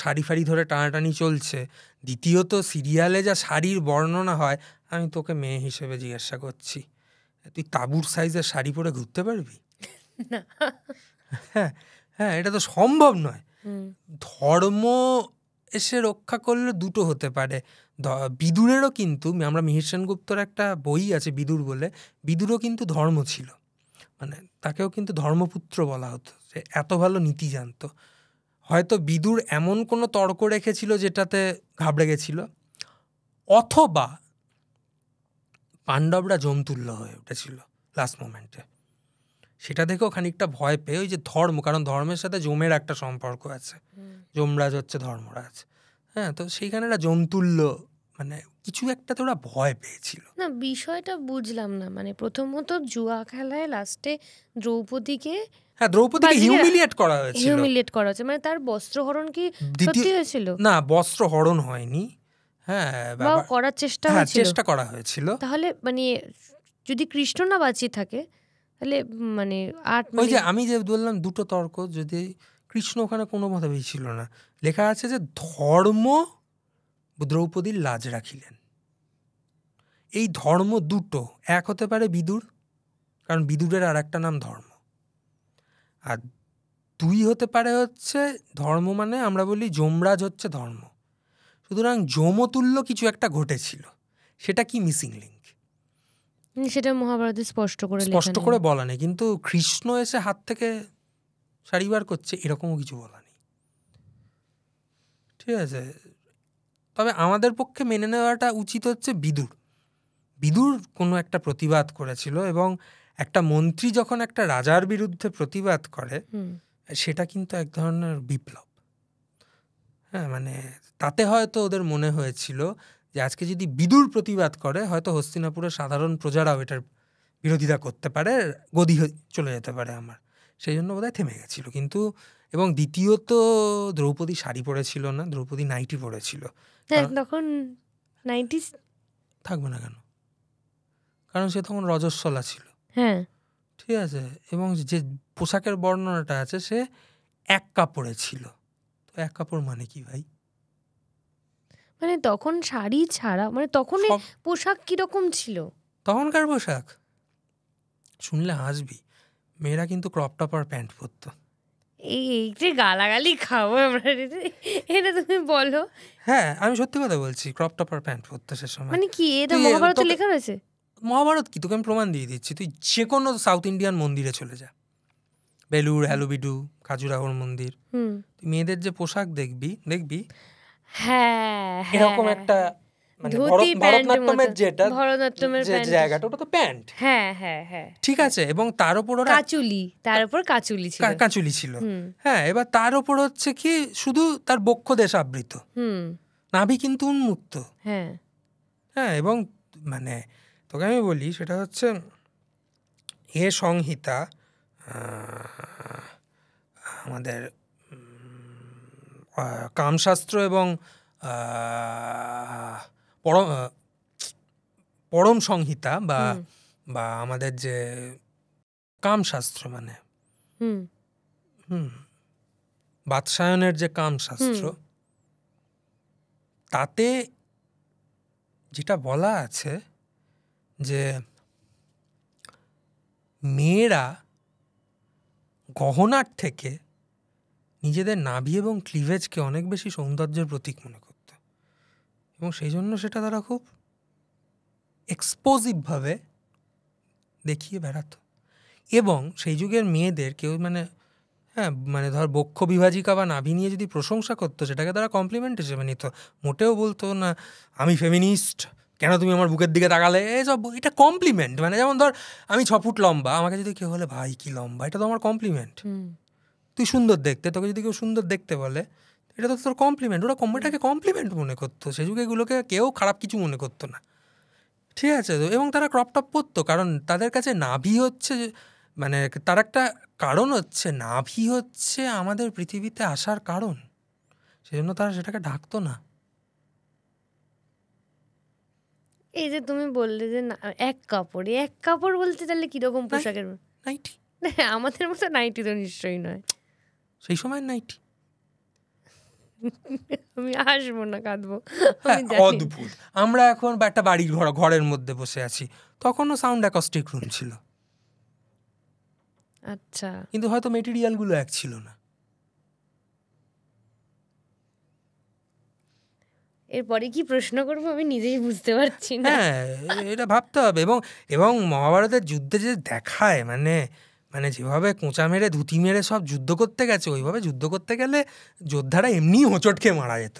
শাড়ি ফাড়ি ধরে টানাটানি চলছে, দ্বিতীয়ত সিরিয়ালে যা শাড়ির বর্ণনা হয়, আমি তোকে মেয়ে হিসেবে জিজ্ঞাসা করছি, তুই তাঁবুর সাইজের শাড়ি পরে ঘুরতে পারবি? হ্যাঁ হ্যাঁ, এটা তো সম্ভব নয়। ধর্ম এসে রক্ষা করলে দুটো হতে পারে। বিদুরেরও কিন্তু, আমরা মিহির সেনগুপ্তর একটা বই আছে বিদুর বলে, বিদুরও কিন্তু ধর্ম ছিল, মানে তাকেও কিন্তু ধর্মপুত্র বলা হতো, সে এত ভালো নীতি জানতো। হয়তো বিদুর এমন কোনো তর্ক রেখেছিল যেটাতে ঘাবড়ে গেছিল, অথবা পাণ্ডবরা জমতুল্য হয়ে উঠেছিল লাস্ট মোমেন্টে, সেটা দেখেও খানিকটা ভয় পেয়ে ওই যে ধর্ম, কারণ ধর্মের সাথে যমের একটা সম্পর্ক আছে, যমরাজ হচ্ছে ধর্মরাজ, হ্যাঁ, তো সেইখানে একটা জমতুল্য মানে কিছু একটা তো ওরা ভয় পেয়েছিল। না, বিষয়টা বুঝলাম না, মানে প্রথমত জুয়া খেলায় লাস্টে দ্রৌপদীকে, হ্যাঁ, দ্রৌপদীকে হিউমিলিয়েট করা হয়েছিল, হিউমিলিয়েট করা হয়েছে, মানে তার বস্ত্রহরণ কি সত্যি হয়েছিল? না, বস্ত্র হরণ হয়নি, হ্যাঁ, বা করার চেষ্টা হয়েছিল, চেষ্টা করা হয়েছিল। তাহলে মানে যদি কৃষ্ণ না বাঁচিয়ে থাকে তাহলে মানে ওই যে আমি যে বললাম দুটো তর্ক, যদি কৃষ্ণ ওখানে কোনো ভাবেই ছিল না, লেখা আছে যে ধর্ম দ্রৌপদীর লাজ রাখিলেন। এই ধর্ম দুটো, এক হতে পারে বিদুর, কারণ বিদুরের আর একটা নাম ধর্ম, আর দুই হতে পারে হচ্ছে ধর্ম মানে আমরা বলি যমরাজ হচ্ছে ধর্ম, সুতরাং যমতুল্য কিছু একটা ঘটেছিল, সেটা কি মিসিং লিঙ্ক সেটা মহাভারতে স্পষ্ট করে বলা নেই, কিন্তু কৃষ্ণ এসে হাত থেকে শাড়ি বার করছে এরকমও কিছু বলা নেই, ঠিক আছে। তবে আমাদের পক্ষে মেনে নেওয়াটা উচিত হচ্ছে বিদুর কোনো একটা প্রতিবাদ করেছিল, এবং একটা মন্ত্রী যখন একটা রাজার বিরুদ্ধে প্রতিবাদ করে সেটা কিন্তু এক ধরনের বিপ্লব, হ্যাঁ, মানে তাতে হয়তো ওদের মনে হয়েছিল যে আজকে যদি বিদুর প্রতিবাদ করে হয়তো হস্তিনাপুরের সাধারণ প্রজারাও এটার বিরোধিতা করতে পারে, গদি চলে যেতে পারে আমার, সেই জন্য বোধহয় থেমে গেছিল। কিন্তু এবং দ্বিতীয়ত দ্রৌপদী শাড়ি পরেছিল না, দ্রৌপদী নাইটি পরেছিল, তখন নাইটি থাকবে না কেন, কারণ সে তখন রজস্বলা ছিল, হ্যাঁ, ঠিক আছে, এবং যে পোশাকের বর্ণনাটা আছে সে এক কাপড়ে ছিল, তো এক কাপড় মানে কি ভাই, মানে তখন শাড়ি ছাড়া মানে তখন পোশাক কিরকম ছিল, তখনকার পোশাক শুনলে হাসবি, মেয়েরা কিন্তু ক্রপ টপ আর প্যান্ট পরতো। এই যে গালাগালি খাবো আমরা, এটা তুমি বলো। হ্যাঁ, আমি সত্যি কথা বলছি, ক্রপ টপ আর প্যান্ট পরতো সে সময়। মানে কি এটা মহাভারতে লেখা রয়েছে? মহাভারত কি, তোকে আমি প্রমাণ দিয়ে দিচ্ছি, তুই যে কোনো সাউথ ইন্ডিয়ান মন্দিরে চলে যা, বেলুড়, হ্যালোবিডু, খাজুরাহোর মন্দির, তুই মেয়েদের যে পোশাক দেখবি হ্যাঁ এরকম একটা মানে ভারতনাট্যমের যেটা ভারতনাট্যমের জায়গাটা ওটা তো প্যান্ট, হ্যাঁ হ্যাঁ হ্যাঁ, ঠিক আছে, এবং তার উপর ওরা কাঁচুলি ছিল, হ্যাঁ, এবার তার উপর হচ্ছে কি শুধু তার বক্ষ দেশ আবৃত, নাভি কিন্তু উন্মুক্ত, হ্যাঁ হ্যাঁ, এবং মানে তোকে আমি বলি সেটা হচ্ছে এ সংহিতা, আমাদের কামশাস্ত্র এবং পরম সংহিতা বা আমাদের যে কামশাস্ত্র মানে বাৎসায়নের যে কামশাস্ত্র, তাতে যেটা বলা আছে যে মেয়েরা গহনার থেকে নিজেদের নাভি এবং ক্লিভেজকে অনেক বেশি সৌন্দর্যের প্রতীক মনে করত, এবং সেই জন্য সেটা তারা খুব এক্সপোজিভভাবে দেখিয়ে বেড়াতো, এবং সেই যুগের মেয়েদের কেউ মানে হ্যাঁ মানে ধর বক্ষ বিভাজিকা বা নাভি নিয়ে যদি প্রশংসা করতো সেটাকে তারা কমপ্লিমেন্ট হিসেবে নিত, মোটেও বলতো না আমি ফেমিনিস্ট, কেন তুমি আমার বুকের দিকে তাকালে, এইসব, এটা কমপ্লিমেন্ট। মানে যেমন ধর আমি 6 ফুট লম্বা, আমাকে যদি কেউ বলে ভাই কি লম্বা, এটা তো আমার কমপ্লিমেন্ট, তুই সুন্দর দেখতে, তোকে যদি কেউ সুন্দর দেখতে বলে এটা তো তোর কমপ্লিমেন্ট, ওরা এটাকে কমপ্লিমেন্ট মনে করতো, সে যুগে এগুলোকে কেউ খারাপ কিছু মনে করতো না, ঠিক আছে, এবং তারা ক্রপ টপ পরতো, কারণ তাদের কাছে নাভি হচ্ছে মানে তার একটা কারণ হচ্ছে নাভি হচ্ছে আমাদের পৃথিবীতে আসার কারণ, সেজন্য তারা সেটাকে ঢাকতো না। এই যে তুমি বললে যে এক কাপড় বলতে তাহলে কিরকম পোশাকের? নাইটি, আমাদের মতো নাইটি তো নিশ্চয়ই নয়, সেই সময় নাইটি, আমি হাসবো না, কাঁদবো, হ্যাঁ, আমি জানি। অদ্ভুত। আমরা এখন একটা বাড়ির ঘরের মধ্যে বসে আছি, তখনও সাউন্ড অ্যাকস্টিক রুম ছিল, আচ্ছা, কিন্তু হয়তো মেটেরিয়ালগুলো এক ছিল না। এরপরে কি প্রশ্ন করবো আমি নিজেই বুঝতে পারছি না। হ্যাঁ, এটা ভাবতে হবে। এবং এবং মহাভারতের যুদ্ধে যে দেখায়, মানে মানে যেভাবে কোঁচা মেরে ধুতি মেরে সব যুদ্ধ করতে গেছে, ওইভাবে যুদ্ধ করতে গেলে যোদ্ধারা এমনিই হোঁচট খেয়ে মারা যেত।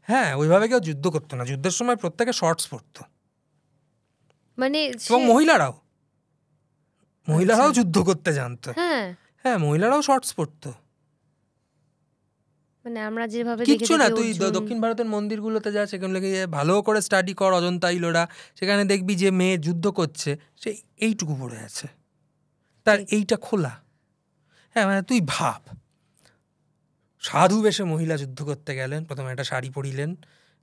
হ্যাঁ, ওইভাবে কেউ যুদ্ধ করতো না, যুদ্ধের সময় প্রত্যেকে শর্টস পরতো, মানে এবং মহিলারাও আচ্ছা, যুদ্ধ করতে জানতো। হ্যাঁ, হ্যাঁ, মহিলারাও শর্টস পরতো। মানে আমরা যেভাবে কিচ্ছু না, তুই অর্জুন, দক্ষিণ ভারতের মন্দিরগুলোতে যা, সেখানে গিয়ে ভালো করে স্টাডি কর অজন্তা ইলোরা, সেখানে দেখবি যে মেয়ে যুদ্ধ করছে সে এইটুকু পড়ে আছে, তার ঠিক। এইটা খোলা। হ্যাঁ, মানে তুই ভাব, সাধু বেশে মহিলা যুদ্ধ করতে গেলেন, প্রথমে একটা শাড়ি পরিলেন,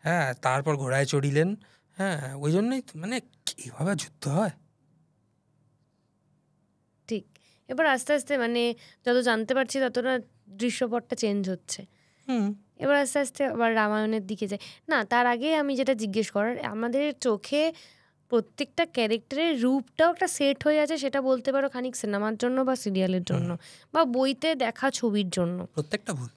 হ্যাঁ, তারপর ঘোড়ায় চড়িলেন। হ্যাঁ, ওই জন্যই মানে এইভাবে যুদ্ধ হয়। ঠিক। এবার আস্তে আস্তে মানে যত জানতে পারছি ততটা দৃশ্যপটটা চেঞ্জ হচ্ছে। হুম, এবার আস্তে আস্তে আবার রামায়ণের দিকে যাই। না, তার আগে আমি যেটা জিজ্ঞেস করার, আমাদের চোখে প্রত্যেকটা ক্যারেক্টারের রূপটাও একটা সেট হয়ে আছে, সেটা বলতে পারো খানিক সিনেমার জন্য বা সিরিয়ালের জন্য বা বইতে দেখা ছবির জন্য। প্রত্যেকটা ভুল।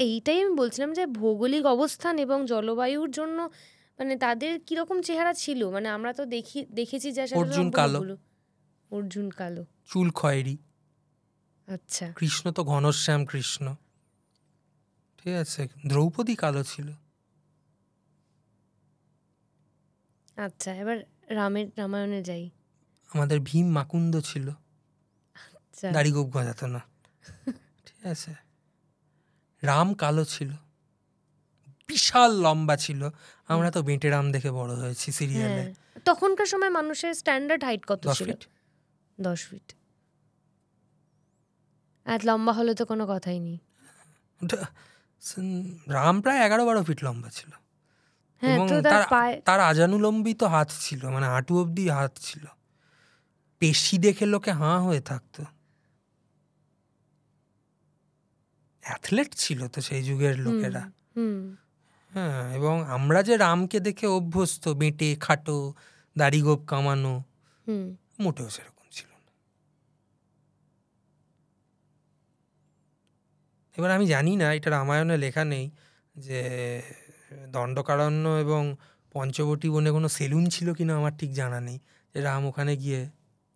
এইটাই আমি বলছিলাম যে ভৌগোলিক অবস্থান এবং জলবায়ুর জন্য মানে তাদের কিরকম চেহারা ছিল, মানে আমরা তো দেখেছি যার সাথে অর্জুন কালো, অর্জুন কালো, চুল খয়েরি। আচ্ছা কৃষ্ণ তো ঘনশ্যাম কৃষ্ণ, ঠিক আছে। দ্রৌপদী কালো ছিল। আচ্ছা। এবার রামায়ণে যাই। আমাদের ভীম মাকুন্দ ছিল, আচ্ছা, দাড়ি গোপ গজাতো না, ঠিক আছে। রাম কালো ছিল, বিশাল লম্বা ছিল। আমরা তো বেঁটে রাম দেখে বড় হয়েছি সিরিয়ালে। হ্যাঁ, তখনকার সময় মানুষের স্ট্যান্ডার্ড হাইট কত 10 ছিল? ফিট। 10 ফিট। এত লম্বা হলে তো কোনো কথাই নেই। রাম প্রায় 11-12 ফিট লম্বা ছিল, হ্যাঁ, এবং তো তার পায়ে তার আজানুলম্বিত হাত ছিল, মানে হাঁটু অব্দি হাত ছিল। পেশি দেখে লোকে হাঁ হয়ে থাকতো। অ্যাথলেট ছিল তো সেই যুগের লোকেরা। হুম, হ্যাঁ, এবং আমরা যে রামকে দেখে অভ্যস্ত, বেঁটে খাটো, দাড়ি গোপ কামানো, হুম, মোটেও সেরকম ছিল না। এবার আমি জানি না, এটা রামায়ণে লেখা নেই যে দণ্ডকারণ্য এবং পঞ্চবটী বনে কোনো সেলুন ছিল কিনা, আমার ঠিক জানা নেই, যে রাম ওখানে গিয়ে।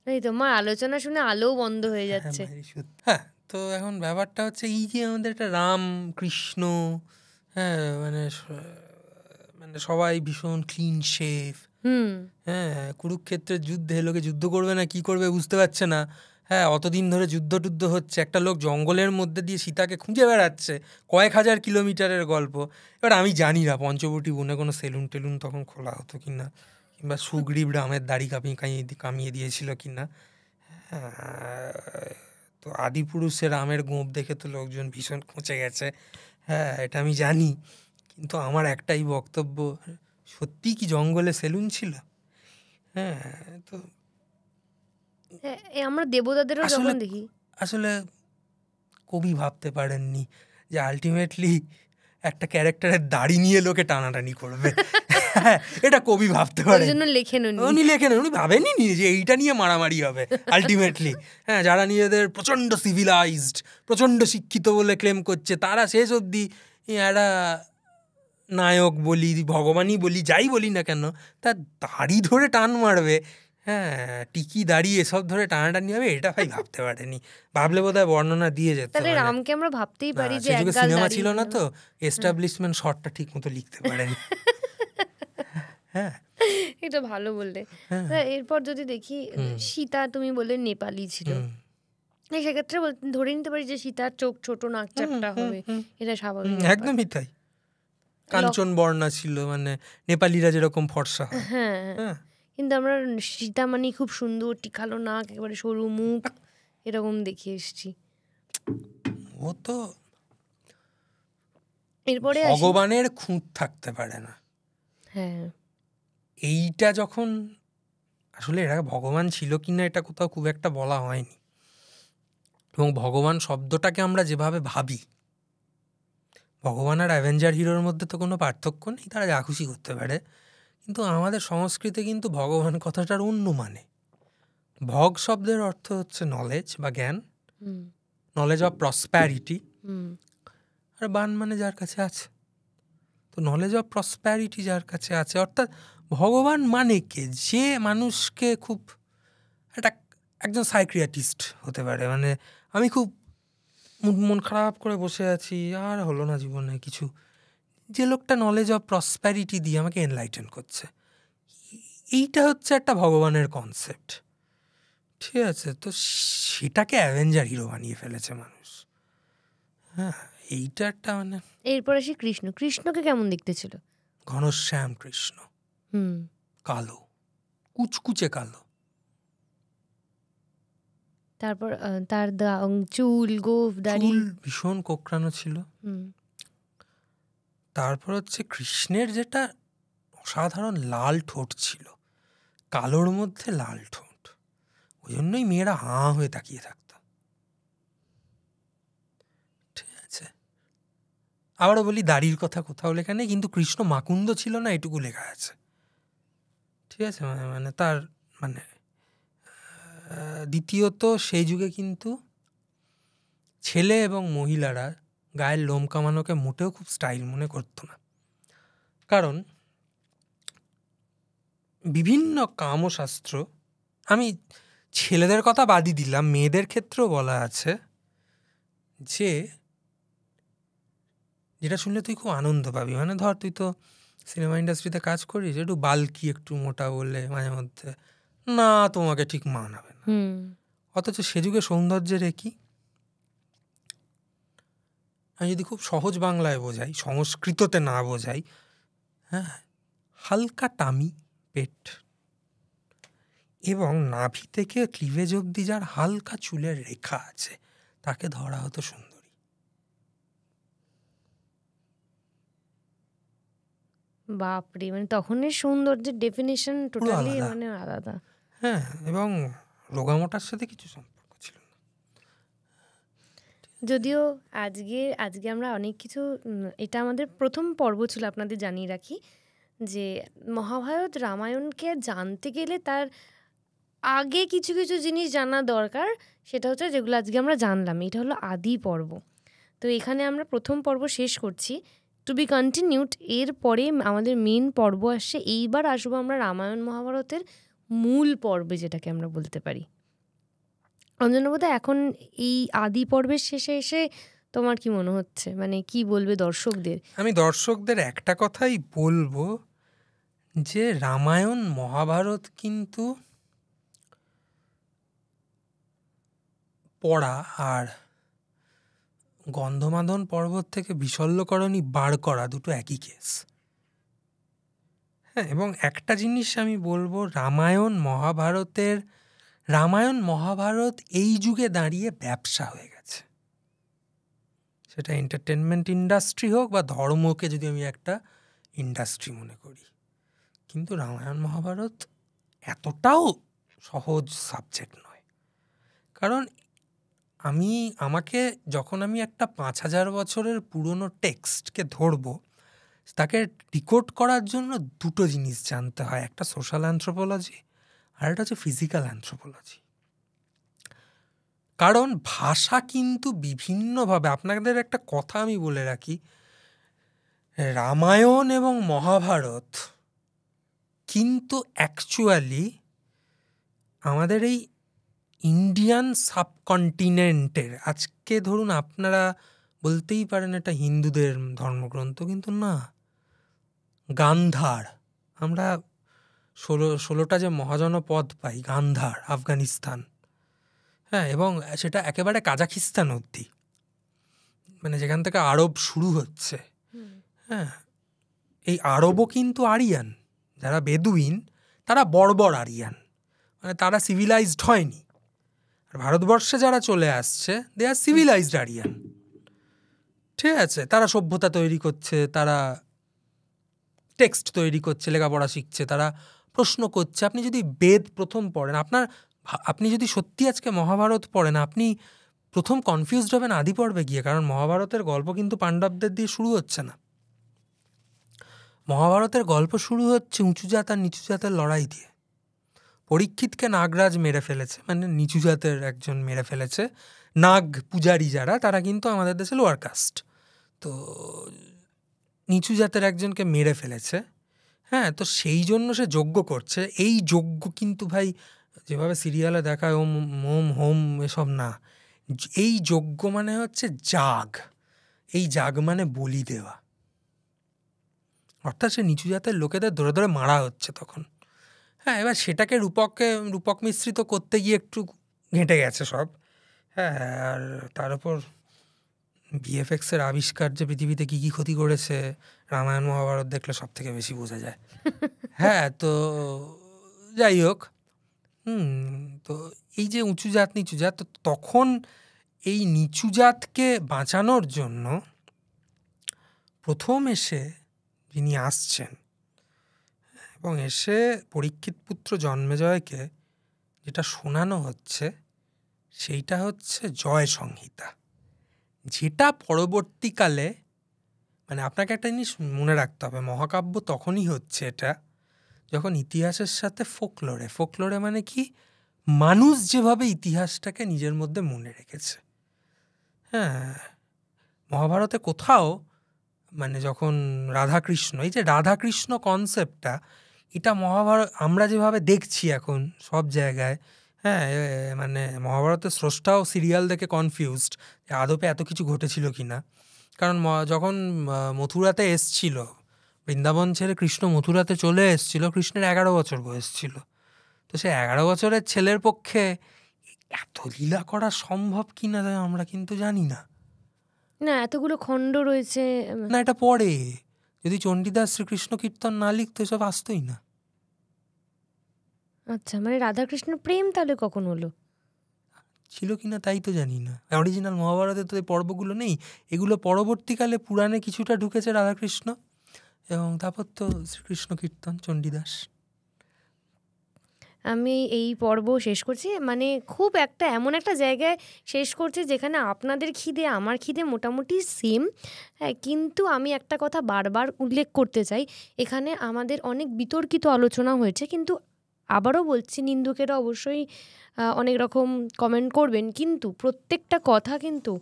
এই তোমার আলোচনা শুনে আলোও বন্ধ হয়ে হ্যাঁ যাচ্ছে। ভাই, সত্যি। হ্যাঁ, তো এখন ব্যাপারটা হচ্ছে এই যে আমাদের একটা রাম কৃষ্ণ, হ্যাঁ, মানে মানে সবাই ভীষণ ক্লিন শেভ, হুম, হ্যাঁ, কুরুক্ষেত্রের যুদ্ধে লোকে যুদ্ধ করবে না কি করবে বুঝতে পারছে না। হ্যাঁ, অতদিন ধরে যুদ্ধ হচ্ছে, একটা লোক জঙ্গলের মধ্যে দিয়ে সীতাকে খুঁজে বেড়াচ্ছে, কয়েক হাজার কিলোমিটারের গল্প। এবার আমি জানি না পঞ্চবটী বনে কোনো সেলুন টেলুন তখন খোলা হতো কিনা, কিংবা সুগ্রীব রামের দাড়ি কামিয়ে দিয়েছিল কিনা। হ্যাঁ, তো আদিপুরুষে রামের গোঁপ দেখে তো লোকজন ভীষণ খোঁচে গেছে, হ্যাঁ, এটা আমি জানি। কিন্তু আমার একটাই বক্তব্য, সত্যি কি জঙ্গলে সেলুন ছিল? হ্যাঁ, তো আমরা দেবতাদেরও যখন দেখি, আসলে কবি ভাবতে পারেননি যে আলটিমেটলি একটা ক্যারেক্টারের দাড়ি নিয়ে লোকে টানাটানি করবে। হ্যাঁ, এটা কবি ভাবতে পারেন, উনি লেখেন, উনি ভাবেনি যে এইটা নিয়ে মারামারি হবে আলটিমেটলি। হ্যাঁ, যারা নিজেদের প্রচণ্ড সিভিলাইজড, প্রচণ্ড শিক্ষিত বলে ক্লেম করছে, তারা শেষ অবধি একটা নায়ক বলি, ভগবানই বলি, যাই বলি না কেন, তার দাড়ি ধরে টান মারবে, হ্যাঁ, টিকি দাড়ি এসব ধরে টানাটানি হবে, এটা ভাই ভাবতে পারেনি। ভাবলে বোধহয় বর্ণনা দিয়ে যেত। তাহলে রামকে আমরা ভাবতেই পারি যে যুগে সিনেমা ছিল না তো, এস্টাবলিশমেন্ট শটটা ঠিক মতো লিখতে পারেনি। হ্যাঁ, এটা ভালো বললে। এরপর যদি দেখি সীতা, তুমি বললে নেপালি ছিল, সেক্ষেত্রে ধরে নিতে পারি যে সীতার চোখ ছোট, নাক চাপটা হবে, এটা স্বাভাবিক। একদমই তাই। কাঞ্চন বর্ণা ছিল, মানে নেপালিরা যেরকম ফর্সা হয়। হ্যাঁ, কিন্তু আমরা সীতা মানে খুব সুন্দর টিকালো নাক, একেবারে সরু মুখ, এরকম দেখে এসছি। ও তো এরপরে ভগবানের খুঁত থাকতে পারে না। হ্যাঁ, এইটা যখন আসলে এরা ভগবান ছিল কিনা এটা কোথাও খুব একটা বলা হয়নি, এবং ভগবান শব্দটাকে আমরা যেভাবে ভাবি, ভগবান আর অ্যাভেঞ্জার হিরোর মধ্যে তো কোনো পার্থক্য নেই, তারা যা খুশি করতে পারে। কিন্তু আমাদের সংস্কৃতে কিন্তু ভগবান কথাটার অন্য মানে। ভগ শব্দের অর্থ হচ্ছে নলেজ বা জ্ঞান, নলেজ অফ প্রসপ্যারিটি, আর বান মানে যার কাছে আছে। তো নলেজ অফ প্রসপ্যারিটি যার কাছে আছে, অর্থাৎ ভগবান মানে কে? যে মানুষকে খুব একজন সাইক্রিয়াটিস্ট হতে পারে, মানে আমি খুব মন খারাপ করে বসে আছি, আর হলো না জীবনে কিছু, যে লোকটা নলেজ অফ প্রসপ্যারিটি দিয়ে আমাকে এনলাইটেন করছে, এইটা হচ্ছে একটা ভগবানের কনসেপ্ট। ঠিক আছে, তো সেটাকে অ্যাভেঞ্জার হিরো বানিয়ে ফেলেছে মানুষ। হ্যাঁ, এইটা একটা মানে। এরপরে সে কৃষ্ণকে কেমন দেখতে ছিল? ঘনশ্যাম কৃষ্ণ, কালো, কুচকুচে কালো। তারপর তার চুল, গোঁফ, দাড়ি ভীষণ কোঁকড়ানো ছিল। তারপর হচ্ছে কৃষ্ণের যেটা অসাধারণ লাল ঠোঁট ছিল, কালোর মধ্যে লাল ঠোঁট, ওই জন্যই মেয়েরা হাঁ হয়ে তাকিয়ে থাকতো। ঠিক আছে, আবারও বলি, দাড়ির কথা কোথাও লেখা নেই, কিন্তু কৃষ্ণ মাকুন্দ ছিল না এটুকু লেখা আছে। ঠিক আছে, মানে তার মানে দ্বিতীয়ত সেই যুগে কিন্তু ছেলে এবং মহিলারা গায়ের লোম কামানোকে মোটেও খুব স্টাইল মনে করতো না, কারণ বিভিন্ন কামশাস্ত্র, আমি ছেলেদের কথা বাদই দিলাম, মেয়েদের ক্ষেত্রেও বলা আছে যে, যেটা শুনলে তুই খুব আনন্দ পাবি, মানে ধর তুই তো সিনেমা ইন্ডাস্ট্রিতে কাজ করিস, একটু বাল্কি একটু মোটা বললে মাঝে মধ্যে না তোমাকে ঠিক মানাবে না, অথচ সে যুগে সৌন্দর্যের কি, আমি যদি খুব সহজ বাংলায় বোঝাই, সংস্কৃততে না বোঝাই, হ্যাঁ, হালকা টামি পেট এবং নাভি থেকে ক্লিভেজ অবধি যার হালকা চুলের রেখা আছে, তাকে ধরা হতো সুন্দরী। বাপরে, মানে তখনের সৌন্দর্যের ডেফিনিশন টোটালি মানে আলাদা। হ্যাঁ, এবং রোগামোটার সাথে কিছু সম্পর্ক ছিল না। যদিও আজকে আমরা অনেক কিছু, এটা আমাদের প্রথম পর্ব ছিল, আপনাদের জানিয়ে রাখি যে মহাভারত রামায়ণকে জানতে গেলে তার আগে কিছু কিছু জিনিস জানা দরকার, সেটা হচ্ছে যেগুলো আজকে আমরা জানলাম, এটা হলো আদি পর্ব। তো এখানে আমরা প্রথম পর্ব শেষ করছি, টু বি কন্টিনিউড। এরপরে আমাদের মেন পর্ব আসছে, এইবার আসবো আমরা রামায়ণ মহাভারতের মূল পর্বে, যেটাকে আমরা বলতে পারি। অঞ্জনবোধা, এখন এই আদি পর্বের শেষে এসে তোমার কি মনে হচ্ছে, মানে কি বলবে দর্শকদের? আমি দর্শকদের একটা কথাই বলবো, যে রামায়ণ মহাভারত কিন্তু পড়া আর গন্ধমাদন পর্বত থেকে বিশল্যকরণী বার করা দুটো একই কেস। হ্যাঁ, এবং একটা জিনিস আমি বলবো, রামায়ণ মহাভারত এই যুগে দাঁড়িয়ে ব্যবসা হয়ে গেছে। সেটা এন্টারটেনমেন্ট ইন্ডাস্ট্রি হোক বা ধর্মকে যদি আমি একটা ইন্ডাস্ট্রি মনে করি, কিন্তু রামায়ণ মহাভারত এতটাও সহজ সাবজেক্ট নয়। কারণ যখন আমি একটা 5000 বছরের পুরনো টেক্সটকে ধরবো, তাকে ডিকোড করার জন্য দুটো জিনিস জানতে হয়, একটা সোশ্যাল অ্যানথ্রোপোলজি আর একটা হচ্ছে ফিজিক্যাল অ্যানথ্রোপোলজি। কারণ ভাষা কিন্তু বিভিন্নভাবে, আপনাদের একটা কথা আমি বলে রাখি, রামায়ণ এবং মহাভারত কিন্তু অ্যাকচুয়ালি আমাদের এই ইন্ডিয়ান সাবকন্টিনেন্টের, আজকে ধরুন আপনারা বলতেই পারেন এটা হিন্দুদের ধর্মগ্রন্থ, কিন্তু না, গান্ধার, আমরা 16টা যে মহাজনপদ পাই, গান্ধার আফগানিস্তান, হ্যাঁ, এবং সেটা একেবারে কাজাখিস্তান অবধি, মানে যেখান থেকে আরব শুরু হচ্ছে, হ্যাঁ, এই আরবও কিন্তু আরিয়ান, যারা বেদুইন তারা বর্বর আরিয়ান, মানে তারা সিভিলাইজড হয়নি। আর ভারতবর্ষে যারা চলে আসছে, দে আর সিভিলাইজড আরিয়ান। ঠিক আছে, তারা সভ্যতা তৈরি করছে, তারা টেক্সট তৈরি করছে, লেখাপড়া শিখছে, তারা প্রশ্ন করছে। আপনি যদি বেদ প্রথম পড়েন, আপনি যদি সত্যি আজকে মহাভারত পড়েন, আপনি প্রথম কনফিউজড হবেন আদি পর্বে গিয়ে, কারণ মহাভারতের গল্প কিন্তু পাণ্ডবদের দিয়ে শুরু হচ্ছে না। মহাভারতের গল্প শুরু হচ্ছে উঁচু জাত আর নিচু জাতের লড়াই দিয়ে। পরীক্ষিতকে নাগরাজ মেরে ফেলেছে, মানে নিচু জাতের একজন মেরে ফেলেছে। নাগ পূজারী যারা, তারা কিন্তু আমাদের দেশে লোয়ার কাস্ট, তো নিচু জাতের একজনকে মেরে ফেলেছে। হ্যাঁ, তো সেই জন্য সে যজ্ঞ করছে। এই যজ্ঞ কিন্তু ভাই যেভাবে সিরিয়ালে দেখায় ওম মোম হোম এসব না, এই যজ্ঞ মানে হচ্ছে যাগ। এই যাগ মানে বলি দেওয়া, অর্থাৎ সে নিচু জাতের লোকেদের ধরে ধরে মারা হচ্ছে তখন। হ্যাঁ, এবার সেটাকে রূপক মিশ্রিত করতে গিয়ে একটু ঘেঁটে গেছে সব। হ্যাঁ, আর তার উপর ভিএফএক্সের আবিষ্কার যে পৃথিবীতে কী কী ক্ষতি করেছে রামায়ণ মহাভারত দেখলে সব থেকে বেশি বোঝা যায়। হ্যাঁ, তো যাই হোক, তো এই যে উঁচু জাত নিচু জাত, তো তখন এই নিচু জাতকে বাঁচানোর জন্য প্রথম এসে যিনি আসছেন এবং এসে পরীক্ষিত পুত্র জন্মেজয়কে যেটা শোনানো হচ্ছে সেইটা হচ্ছে জয় সংহিতা, যেটা পরবর্তীকালে, মানে আপনাকে একটা জিনিস মনে রাখতে হবে, মহাকাব্য তখনই হচ্ছে এটা যখন ইতিহাসের সাথে ফোকলোরে মানে কি, মানুষ যেভাবে ইতিহাসটাকে নিজের মধ্যে মনে রেখেছে। হ্যাঁ, মহাভারতে কোথাও মানে যখন রাধাকৃষ্ণ, এই যে রাধাকৃষ্ণ কনসেপ্টটা, এটা মহাভারত আমরা যেভাবে দেখছি এখন সব জায়গায়, হ্যাঁ, মানে মহাভারতের স্রষ্টাও সিরিয়াল দেখে কনফিউজড যে আদপে এত কিছু ঘটেছিল কি না। কারণ যখন মথুরাতে এসছিল, বৃন্দাবন ছেড়ে কৃষ্ণ মথুরাতে চলে এসছিল, কৃষ্ণের 11 বছর বয়স ছিল। তো সে 11 বছরের ছেলের পক্ষে এত লীলা করা সম্ভব কি না আমরা কিন্তু জানি না। না, এতগুলো খণ্ড রয়েছে না, এটা পরে যদি চণ্ডীদাস শ্রীকৃষ্ণ কীর্তন না লিখতো এসব আসতোই না। আচ্ছা, মানে রাধাকৃষ্ণ প্রেম তাহলে কখন হলো ছিল কিনা তাই তো জানি না। অরিজিনাল মহাভারতে তো এই পর্বগুলো নেই, এগুলো পরবর্তীকালে পুরাণে কিছুটা ঢুকেছে রাধাকৃষ্ণ, এবং তারপর তো শ্রীকৃষ্ণ কীর্তন চণ্ডীদাস। আমি এই পর্ব শেষ করছি, মানে খুব এমন একটা জায়গায় শেষ করছি যেখানে আপনাদের খিদে আমার খিদে মোটামুটি সেম। হ্যাঁ, কিন্তু আমি একটা কথা বারবার উল্লেখ করতে চাই, এখানে আমাদের অনেক বিতর্কিত আলোচনা হয়েছে, কিন্তু আবারও বলছি, নিন্দুকেরা অবশ্যই অনেক রকম কমেন্ট করবেন, কিন্তু প্রত্যেকটা কথা কিন্তু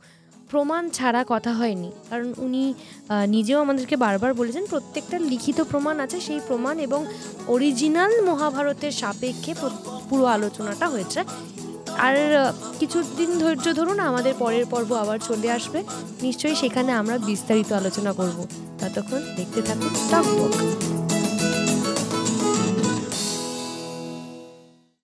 প্রমাণ ছাড়া কথা হয়নি। কারণ উনি নিজেও আমাদেরকে বারবার বলেছেন প্রত্যেকটা লিখিত প্রমাণ আছে, সেই প্রমাণ এবং অরিজিনাল মহাভারতের সাপেক্ষে পুরো আলোচনাটা হয়েছে। আর কিছুদিন ধৈর্য ধরুন, আমাদের পরের পর্ব আবার চলে আসবে, নিশ্চয়ই সেখানে আমরা বিস্তারিত আলোচনা করব। ততক্ষণ দেখতে থাকুন টক টক।